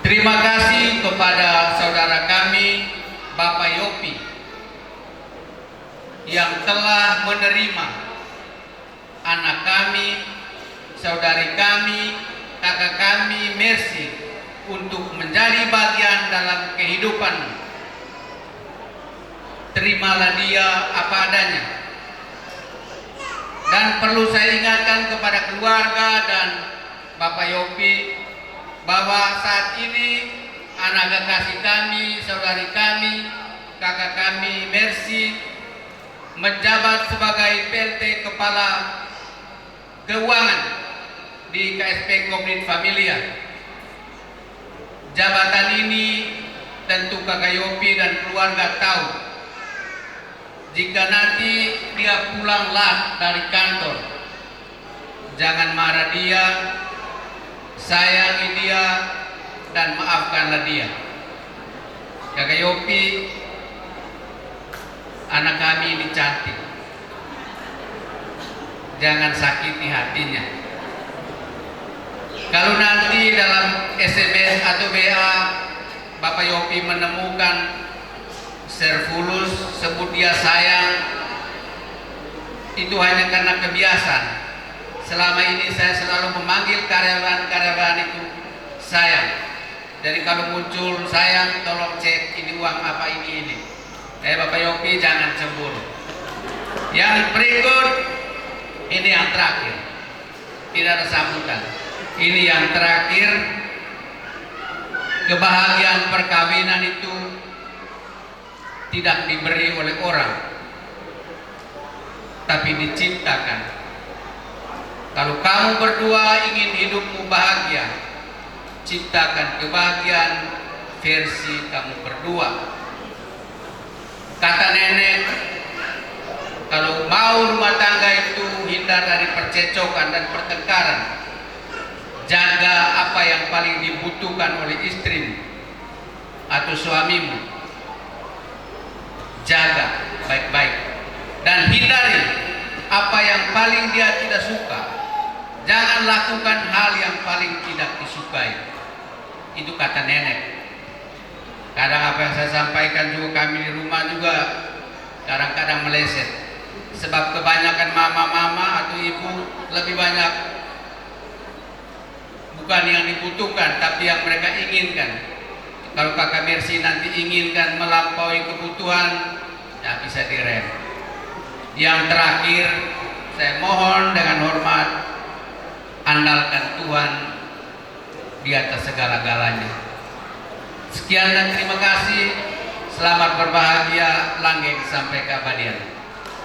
Terima kasih kepada saudara kami Bapak Yopi yang telah menerima anak kami, saudari kami, kakak kami Mercy untuk menjadi bagian dalam kehidupan. Terimalah dia apa adanya. Dan perlu saya ingatkan kepada keluarga dan Bapak Yopi bahwa saat ini anak kekasih kami, saudari kami, kakak kami Mercy menjabat sebagai PLT Kepala Keuangan di KSP Komdit Familia. Jabatan ini tentu kakak Yopi dan keluarga tahu. Jika nanti dia pulanglah dari kantor, jangan marah dia, sayangi dia, dan maafkanlah dia. Kakak Yopi, anak kami ini cantik, jangan sakiti hatinya. Kalau nanti dalam SMS atau WA Bapak Yopi menemukan servulus sebut dia sayang, itu hanya karena kebiasaan. Selama ini saya selalu memanggil karyawan-karyawan itu sayang. Jadi kalau muncul sayang, tolong cek ini uang apa ini. Bapak Yopi jangan cemburu. Yang berikut ini yang terakhir, tidak ada sambutan. Ini yang terakhir. Kebahagiaan perkawinan itu tidak diberi oleh orang, tapi diciptakan. Kalau kamu berdua ingin hidupmu bahagia, ciptakan kebahagiaan versi kamu berdua. Kata nenek, kalau mau rumah tangga itu hindar dari percecokan dan pertengkaran, jaga apa yang paling dibutuhkan oleh istrimu atau suamimu. Jaga baik-baik dan hindari apa yang paling dia tidak suka. Jangan lakukan hal yang paling tidak disukai. Itu kata nenek. Kadang apa yang saya sampaikan juga kami di rumah juga kadang-kadang meleset. Sebab kebanyakan mama-mama atau ibu lebih banyak bukan yang dibutuhkan tapi yang mereka inginkan. Kalau kakak Mercy nanti inginkan melampaui kebutuhan, ya bisa direm. Yang terakhir, saya mohon dengan hormat, andalkan Tuhan di atas segala-galanya. Sekian dan terima kasih. Selamat berbahagia, langgeng sampai keabadian.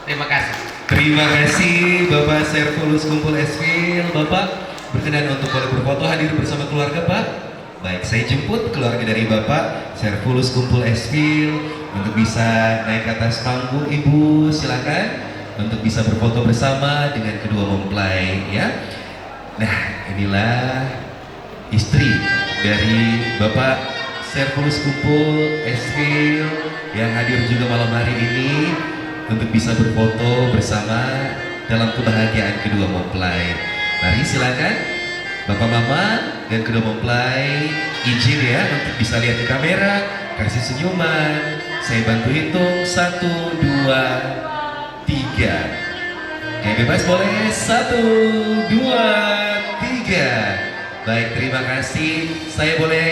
Terima kasih. Terima kasih Bapak Servulus Kumpul Esfil. Bapak berkenan untuk boleh berfoto hadir bersama keluarga Pak. Baik, saya jemput keluarga dari Bapak Servulus Kumpul Espil untuk bisa naik ke atas panggung. Ibu silakan untuk bisa berfoto bersama dengan kedua mempelai ya. Nah, inilah istri dari Bapak Servulus Kumpul Espil yang hadir juga malam hari ini untuk bisa berfoto bersama dalam kebahagiaan kedua mempelai. Mari silakan Bapak Mama dan kedua mempelai izin ya untuk bisa lihat di kamera, kasih senyuman. Saya bantu hitung 1, 2, 3. Yang bebas boleh 1, 2, 3. Baik, terima kasih. Saya boleh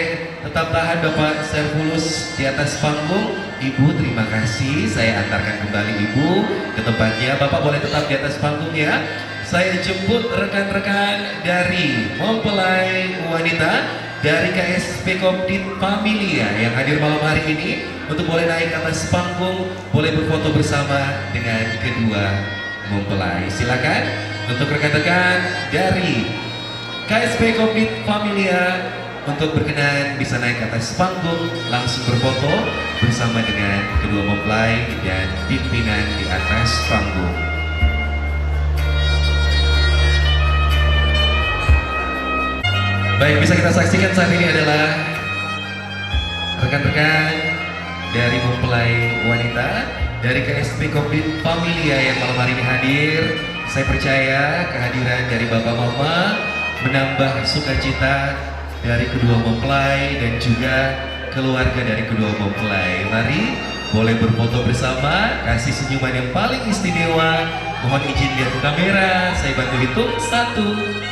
tetap tahan Bapak Servulus di atas panggung. Ibu terima kasih. Saya antarkan kembali Ibu ke tempatnya. Bapak boleh tetap di atas panggung ya. Saya jemput rekan-rekan dari mempelai wanita dari KSP Kopdit Familia yang hadir malam hari ini untuk boleh naik ke atas panggung, boleh berfoto bersama dengan kedua mempelai. Silakan untuk rekan-rekan dari KSP Kopdit Familia untuk berkenan bisa naik ke atas panggung, langsung berfoto bersama dengan kedua mempelai dan pimpinan di atas panggung. Baik, bisa kita saksikan saat ini adalah rekan-rekan dari mempelai wanita dari KSP Kopdit Familia yang malam hari ini hadir. Saya percaya kehadiran dari Bapak Mama menambah sukacita dari kedua mempelai dan juga keluarga dari kedua mempelai. Mari boleh berfoto bersama, kasih senyuman yang paling istimewa. Mohon izin lihat ke kamera, saya bantu hitung 1,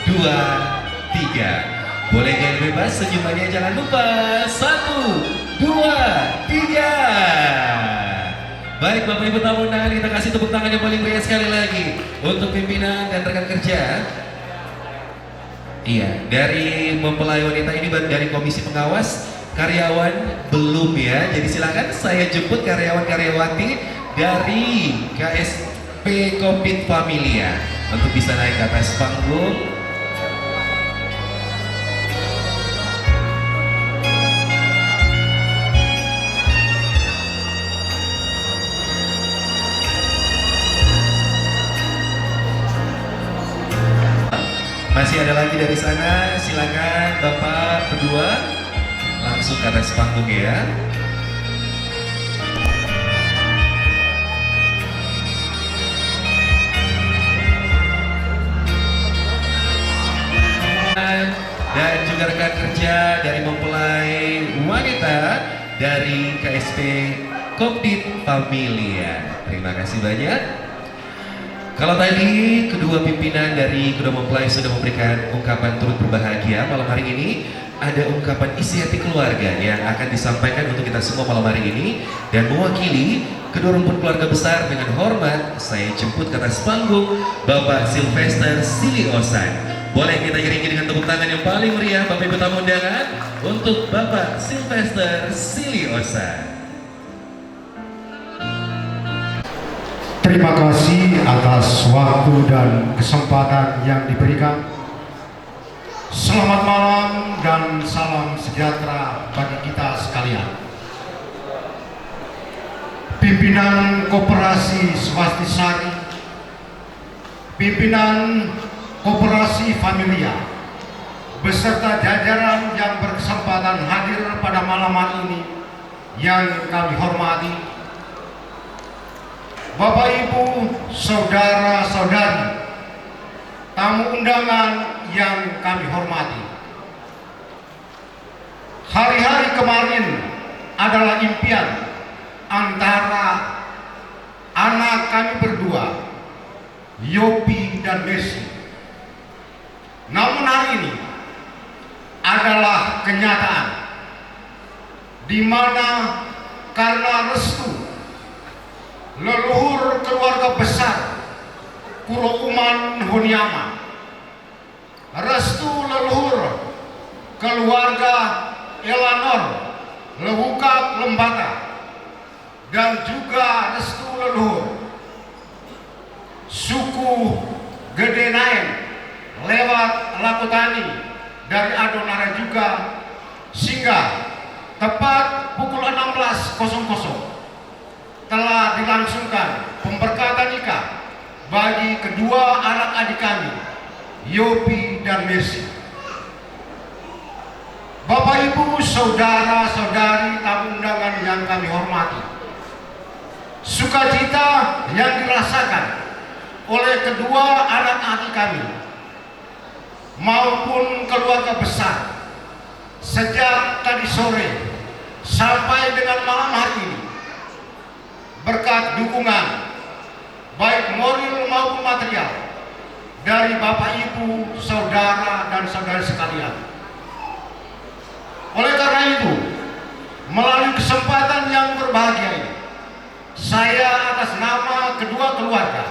2, 3. Boleh gaya bebas, senyumannya jangan lupa 1, 2, 3. Baik Bapak Ibu tamu undangan, kita kasih tepuk tangan yang paling meriah sekali lagi untuk pimpinan dan rekan kerja. Iya, dari mempelai wanita ini dari komisi pengawas, karyawan belum ya. Jadi silakan saya jemput karyawan-karyawati dari KSP Kopdit Familia untuk bisa naik ke atas panggung. Masih ada lagi dari sana, silakan Bapak berdua langsung ke atas panggung ya. Dan juga rekan kerja dari mempelai wanita dari KSP Kopdit Familia. Terima kasih banyak. Kalau tadi kedua pimpinan dari kedua mempelai sudah memberikan ungkapan turut berbahagia, malam hari ini ada ungkapan isi hati keluarga yang akan disampaikan untuk kita semua malam hari ini. Dan mewakili kedua rumpun keluarga besar dengan hormat, saya jemput ke atas panggung Bapak Sylvester Siliosan. Boleh kita iringi dengan tepuk tangan yang paling meriah Bapak Ibu tamu undangan untuk Bapak Sylvester Siliosan. Terima kasih atas waktu dan kesempatan yang diberikan. Selamat malam dan salam sejahtera bagi kita sekalian. Pimpinan Koperasi Swastisari, pimpinan Koperasi Familia, beserta jajaran yang berkesempatan hadir pada malam hari ini yang kami hormati, Bapak Ibu, saudara-saudari, tamu undangan yang kami hormati. Hari-hari kemarin adalah impian antara anak kami berdua, Yopi dan Messi. Namun hari ini adalah kenyataan di mana karena restu leluhur keluarga besar Kurouman Honiama, restu leluhur keluarga Elanor Lewukak Lembata, dan juga restu leluhur suku Gedenaen lewat Lakutani dari Adonara juga sehingga tepat pukul 16.00 telah dilangsungkan pemberkatan nikah bagi kedua anak adik kami, Yopi dan Mercy. Bapak, Ibu, saudara-saudari tamu undangan yang kami hormati, sukacita yang dirasakan oleh kedua anak adik kami maupun keluarga besar sejak tadi sore sampai dengan malam hari ini berkat dukungan baik moral maupun material dari Bapak, Ibu, saudara dan saudari sekalian. Oleh karena itu, melalui kesempatan yang berbahagia ini, saya atas nama kedua keluarga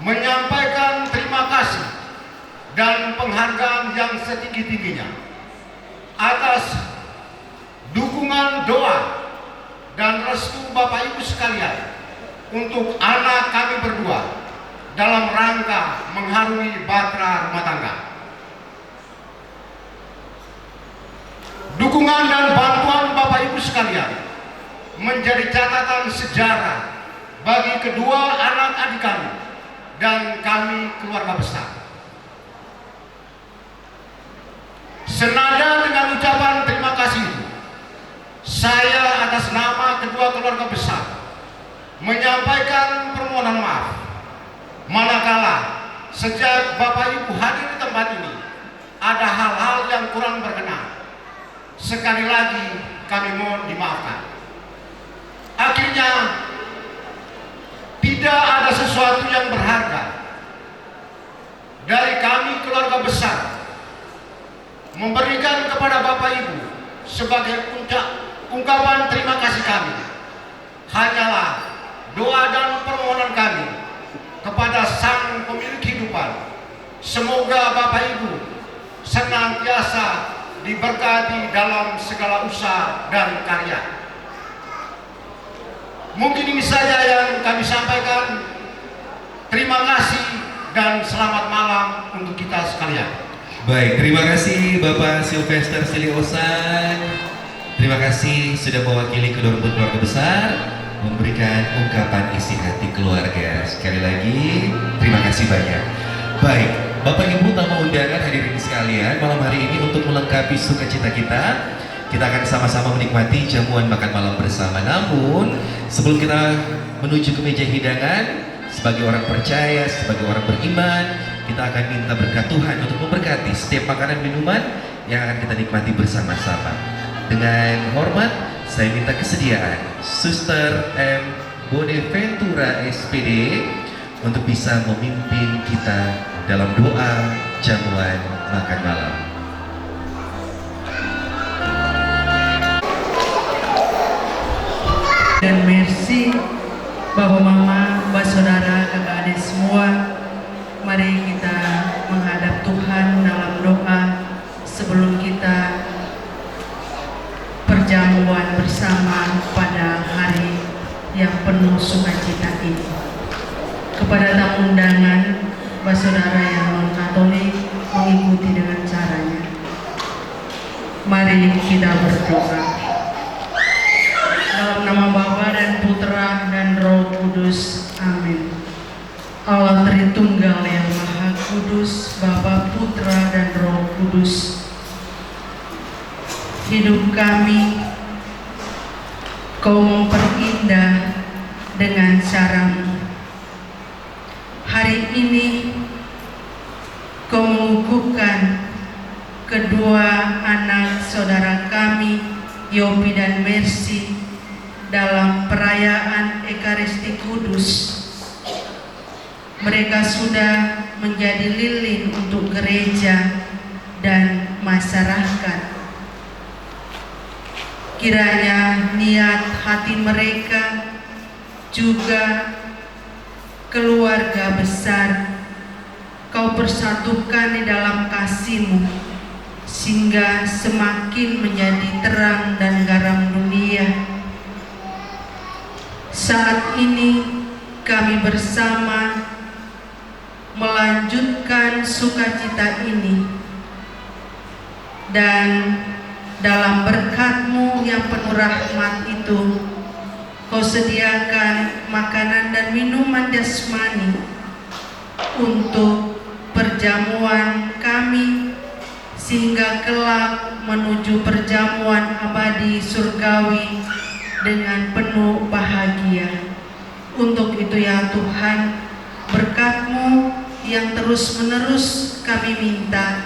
menyampaikan terima kasih dan penghargaan yang setinggi-tingginya atas dukungan doa dan restu Bapak Ibu sekalian untuk anak kami berdua dalam rangka mengharungi bahtera rumah tangga. Dukungan dan bantuan Bapak Ibu sekalian menjadi catatan sejarah bagi kedua anak adik kami dan kami keluarga besar. Senada dengan ucapan terima kasih itu, saya atas nama kedua keluarga besar menyampaikan permohonan maaf manakala sejak Bapak Ibu hadir di tempat ini ada hal-hal yang kurang berkenan. Sekali lagi kami mohon dimaafkan. Akhirnya tidak ada sesuatu yang berharga dari kami keluarga besar memberikan kepada Bapak Ibu sebagai ungkapan terima kasih kami hanyalah doa dan permohonan kami kepada Sang Pemilik Kehidupan. Semoga Bapak Ibu senantiasa diberkati dalam segala usaha dan karya. Mungkin ini saja yang kami sampaikan. Terima kasih dan selamat malam untuk kita sekalian. Baik, terima kasih Bapak Sylvester Siliosan. Terima kasih sudah mewakili kedua keluarga besar memberikan ungkapan isi hati keluarga. Sekali lagi, terima kasih banyak. Baik, Bapak Ibu tamu undangan hadirin sekalian, malam hari ini untuk melengkapi sukacita kita akan sama-sama menikmati jamuan makan malam bersama. Namun, sebelum kita menuju ke meja hidangan, sebagai orang percaya, sebagai orang beriman, kita akan minta berkat Tuhan untuk memberkati setiap makanan minuman yang akan kita nikmati bersama-sama. Dengan hormat, saya minta kesediaan Suster M. Boneventura SPD untuk bisa memimpin kita dalam doa jamuan makan malam. Dan Mercy, Bapak Mama, Mbak Saudara, kakak adik semua, mari kita menghadap Tuhan dalam doa sebelum kita perjamuan bersama pada hari yang penuh sukacita ini. Kepada tamu undangan, Mbak Saudara yang non-Katolik mengikuti dengan caranya. Mari kita berdoa. Dalam nama Bapa dan Putra dan Roh Kudus. Amin. Allah Tritunggal yang Maha Kudus, Bapa, Putra dan Roh Kudus. Hidup kami Kau memperindah dengan cara-Mu. Hari ini Kau mengukuhkan kedua anak saudara kami, Yopi dan Mercy, dalam perayaan Ekaristi Kudus. Mereka sudah menjadi lilin untuk gereja dan masyarakat. Kiranya niat hati mereka juga keluarga besar Kau persatukan di dalam kasih-Mu, sehingga semakin menjadi terang dan garam dunia. Saat ini kami bersama melanjutkan sukacita ini dan dalam berkat-Mu yang penuh rahmat itu, Kau sediakan makanan dan minuman jasmani untuk perjamuan kami, sehingga kelak menuju perjamuan abadi surgawi dengan penuh bahagia. Untuk itu ya Tuhan, berkat-Mu yang terus-menerus kami minta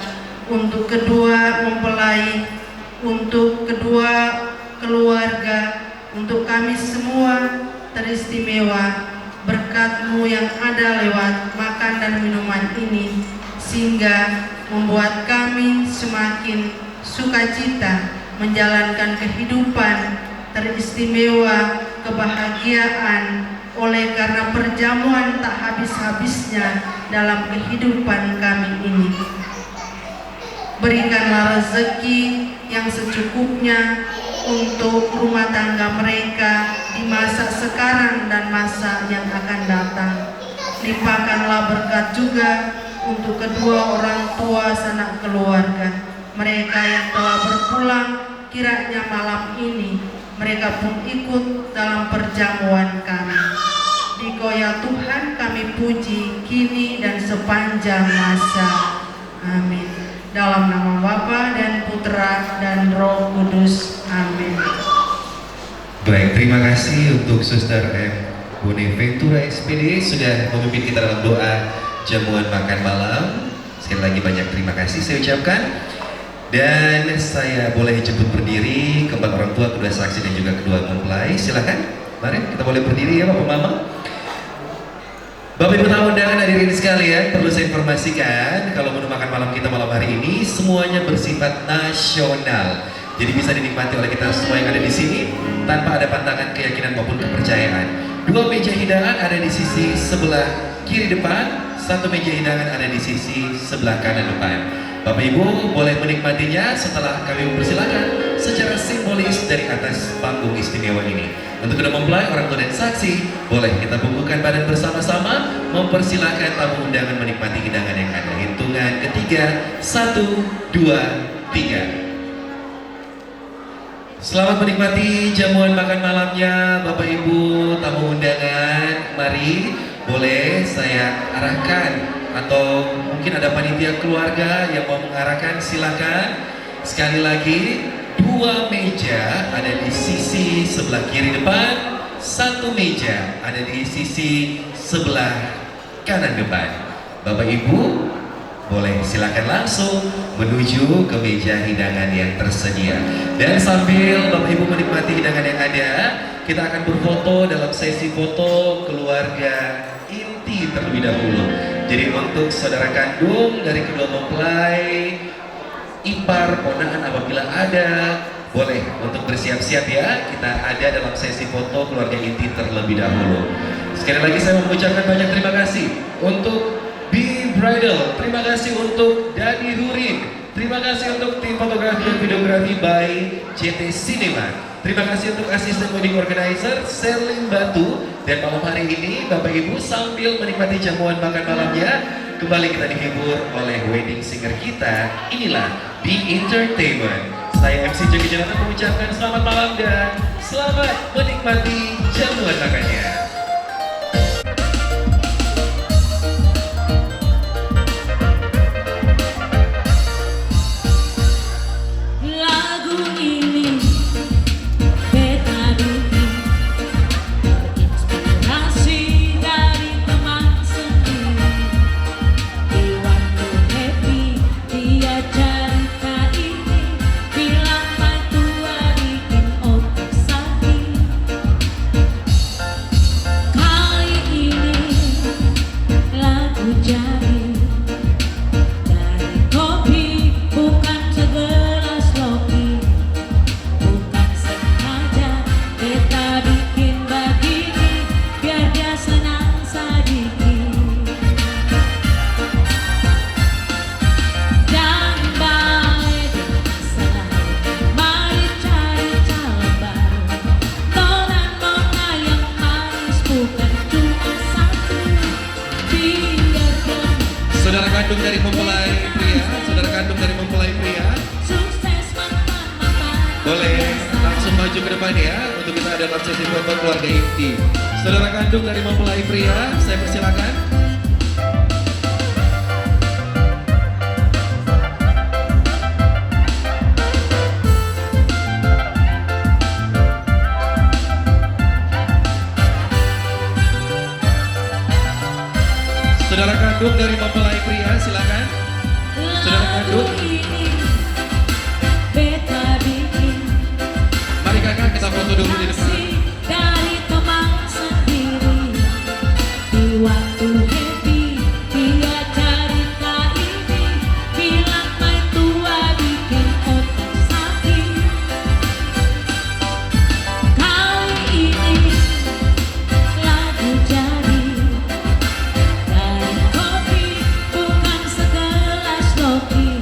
untuk kedua mempelai, untuk kedua keluarga, untuk kami semua teristimewa. Berkat-Mu yang ada lewat makan dan minuman ini, sehingga membuat kami semakin sukacita menjalankan kehidupan teristimewa, kebahagiaan, oleh karena perjamuan tak habis-habisnya dalam kehidupan kami ini. Berikanlah rezeki yang secukupnya untuk rumah tangga mereka di masa sekarang dan masa yang akan datang. Limpahkanlah berkat juga untuk kedua orang tua sanak keluarga mereka yang telah berpulang, kiranya malam ini mereka pun ikut dalam perjamuan kami. Dikau ya Tuhan kami puji kini dan sepanjang masa. Amin. Dalam nama Bapa dan Putra dan Roh Kudus. Amin. Baik, terima kasih untuk Suster M. Bonaventura SPD sudah memimpin kita dalam doa jamuan makan malam. Sekali lagi banyak terima kasih saya ucapkan. Dan saya boleh jemput berdiri keempat orang tua, kedua saksi dan juga kedua mempelai. Silakan, mari kita boleh berdiri ya Bapak Mama. Bapak Ibu tamu undangan hadirin sekalian, perlu saya informasikan kalau menu makan malam kita malam hari ini semuanya bersifat nasional. Jadi bisa dinikmati oleh kita semua yang ada di sini tanpa ada pantangan keyakinan maupun kepercayaan. Dua meja hidangan ada di sisi sebelah kiri depan, satu meja hidangan ada di sisi sebelah kanan depan. Bapak Ibu boleh menikmatinya setelah kami mempersilakan secara simbolis dari atas panggung istimewa ini. Untuk kedua mempelai, orang tua dan saksi, boleh kita bungkukkan badan bersama-sama, mempersilakan tamu undangan menikmati hidangan yang ada. Hitungan ketiga, 1, 2, 3. Selamat menikmati jamuan makan malamnya Bapak Ibu tamu undangan. Mari boleh saya arahkan atau mungkin ada panitia keluarga yang mau mengarahkan, silakan. Sekali lagi, dua meja ada di sisi sebelah kiri depan, satu meja ada di sisi sebelah kanan depan. Bapak Ibu boleh silakan langsung menuju ke meja hidangan yang tersedia. Dan sambil Bapak Ibu menikmati hidangan yang ada, kita akan berfoto dalam sesi foto keluarga inti terlebih dahulu. Jadi untuk saudara kandung dari kedua mempelai, ipar, ponakan apabila ada, boleh untuk bersiap-siap ya. Kita ada dalam sesi foto keluarga inti terlebih dahulu. Sekali lagi saya mengucapkan banyak terima kasih untuk B Bridal, terima kasih untuk Dani Hurin, terima kasih untuk tim fotografi dan videografi by JT Cinema. Terima kasih untuk asisten wedding organizer Selin Batu. Dan malam hari ini Bapak Ibu sambil menikmati jamuan makan malamnya, kembali kita dihibur oleh wedding singer kita. Inilah The Entertainment. Saya MC Jogi Jonathan mengucapkan selamat malam dan selamat menikmati jamuan makannya. Lagu ini beta dulu terinspirasi dari teman sendiri. Di waktu happy dia cerita ini, bilang tua bikin otak sakit. ada prosesi foto keluarga inti. Saudara kandung dari mempelai pria, saya persilakan. Saudara kandung dari mempelai pria, silakan. Saudara kandung. Mari kakak kita foto dulu di depan. Dari teman sendiri di waktu happy dia cerita ini bilang main tua bikin otak sakit. Kali ini lagu jadi dari kopi bukan segelas kopi.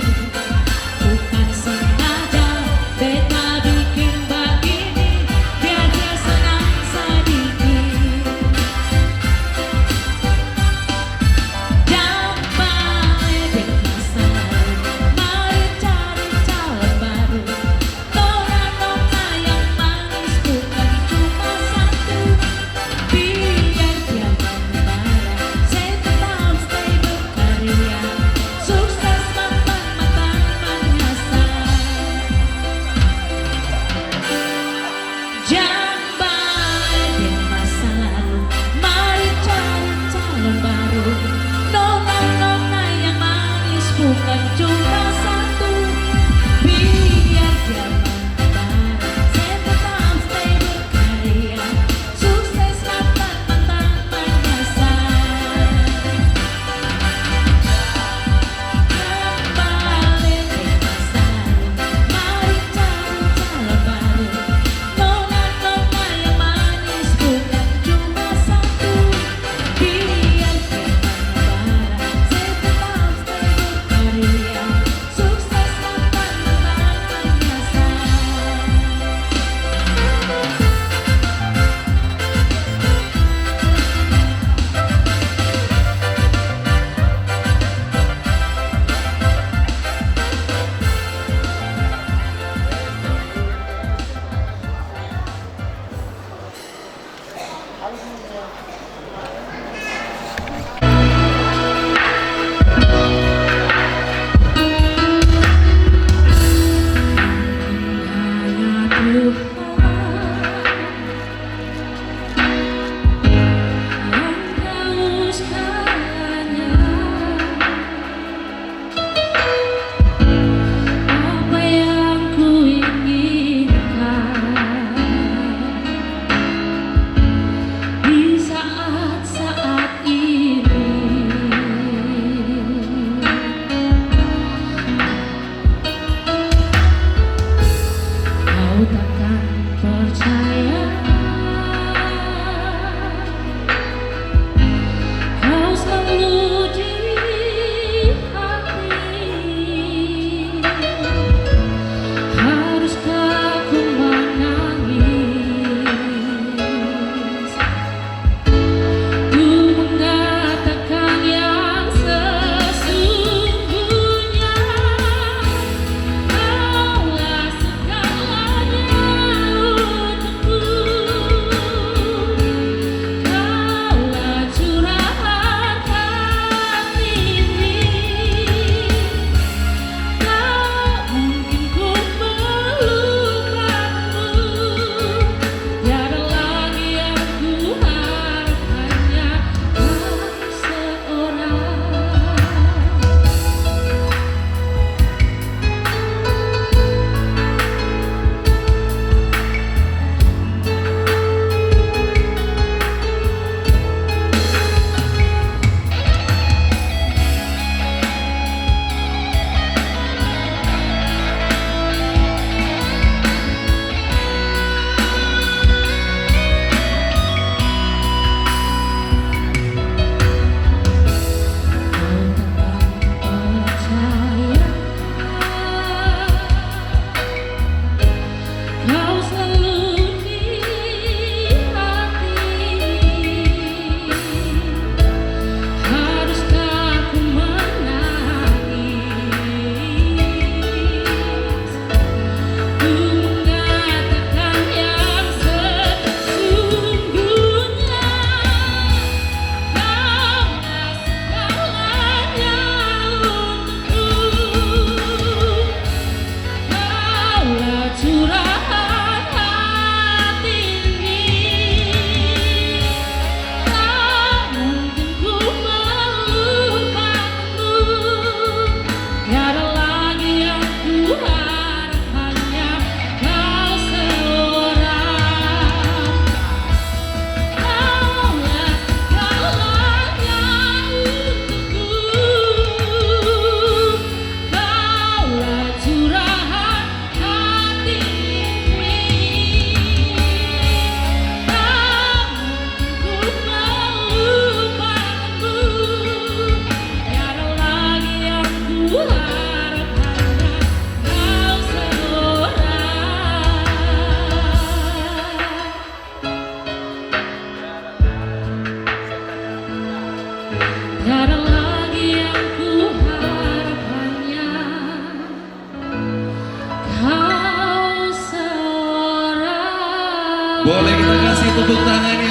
Boleh kita kasih tepuk tangan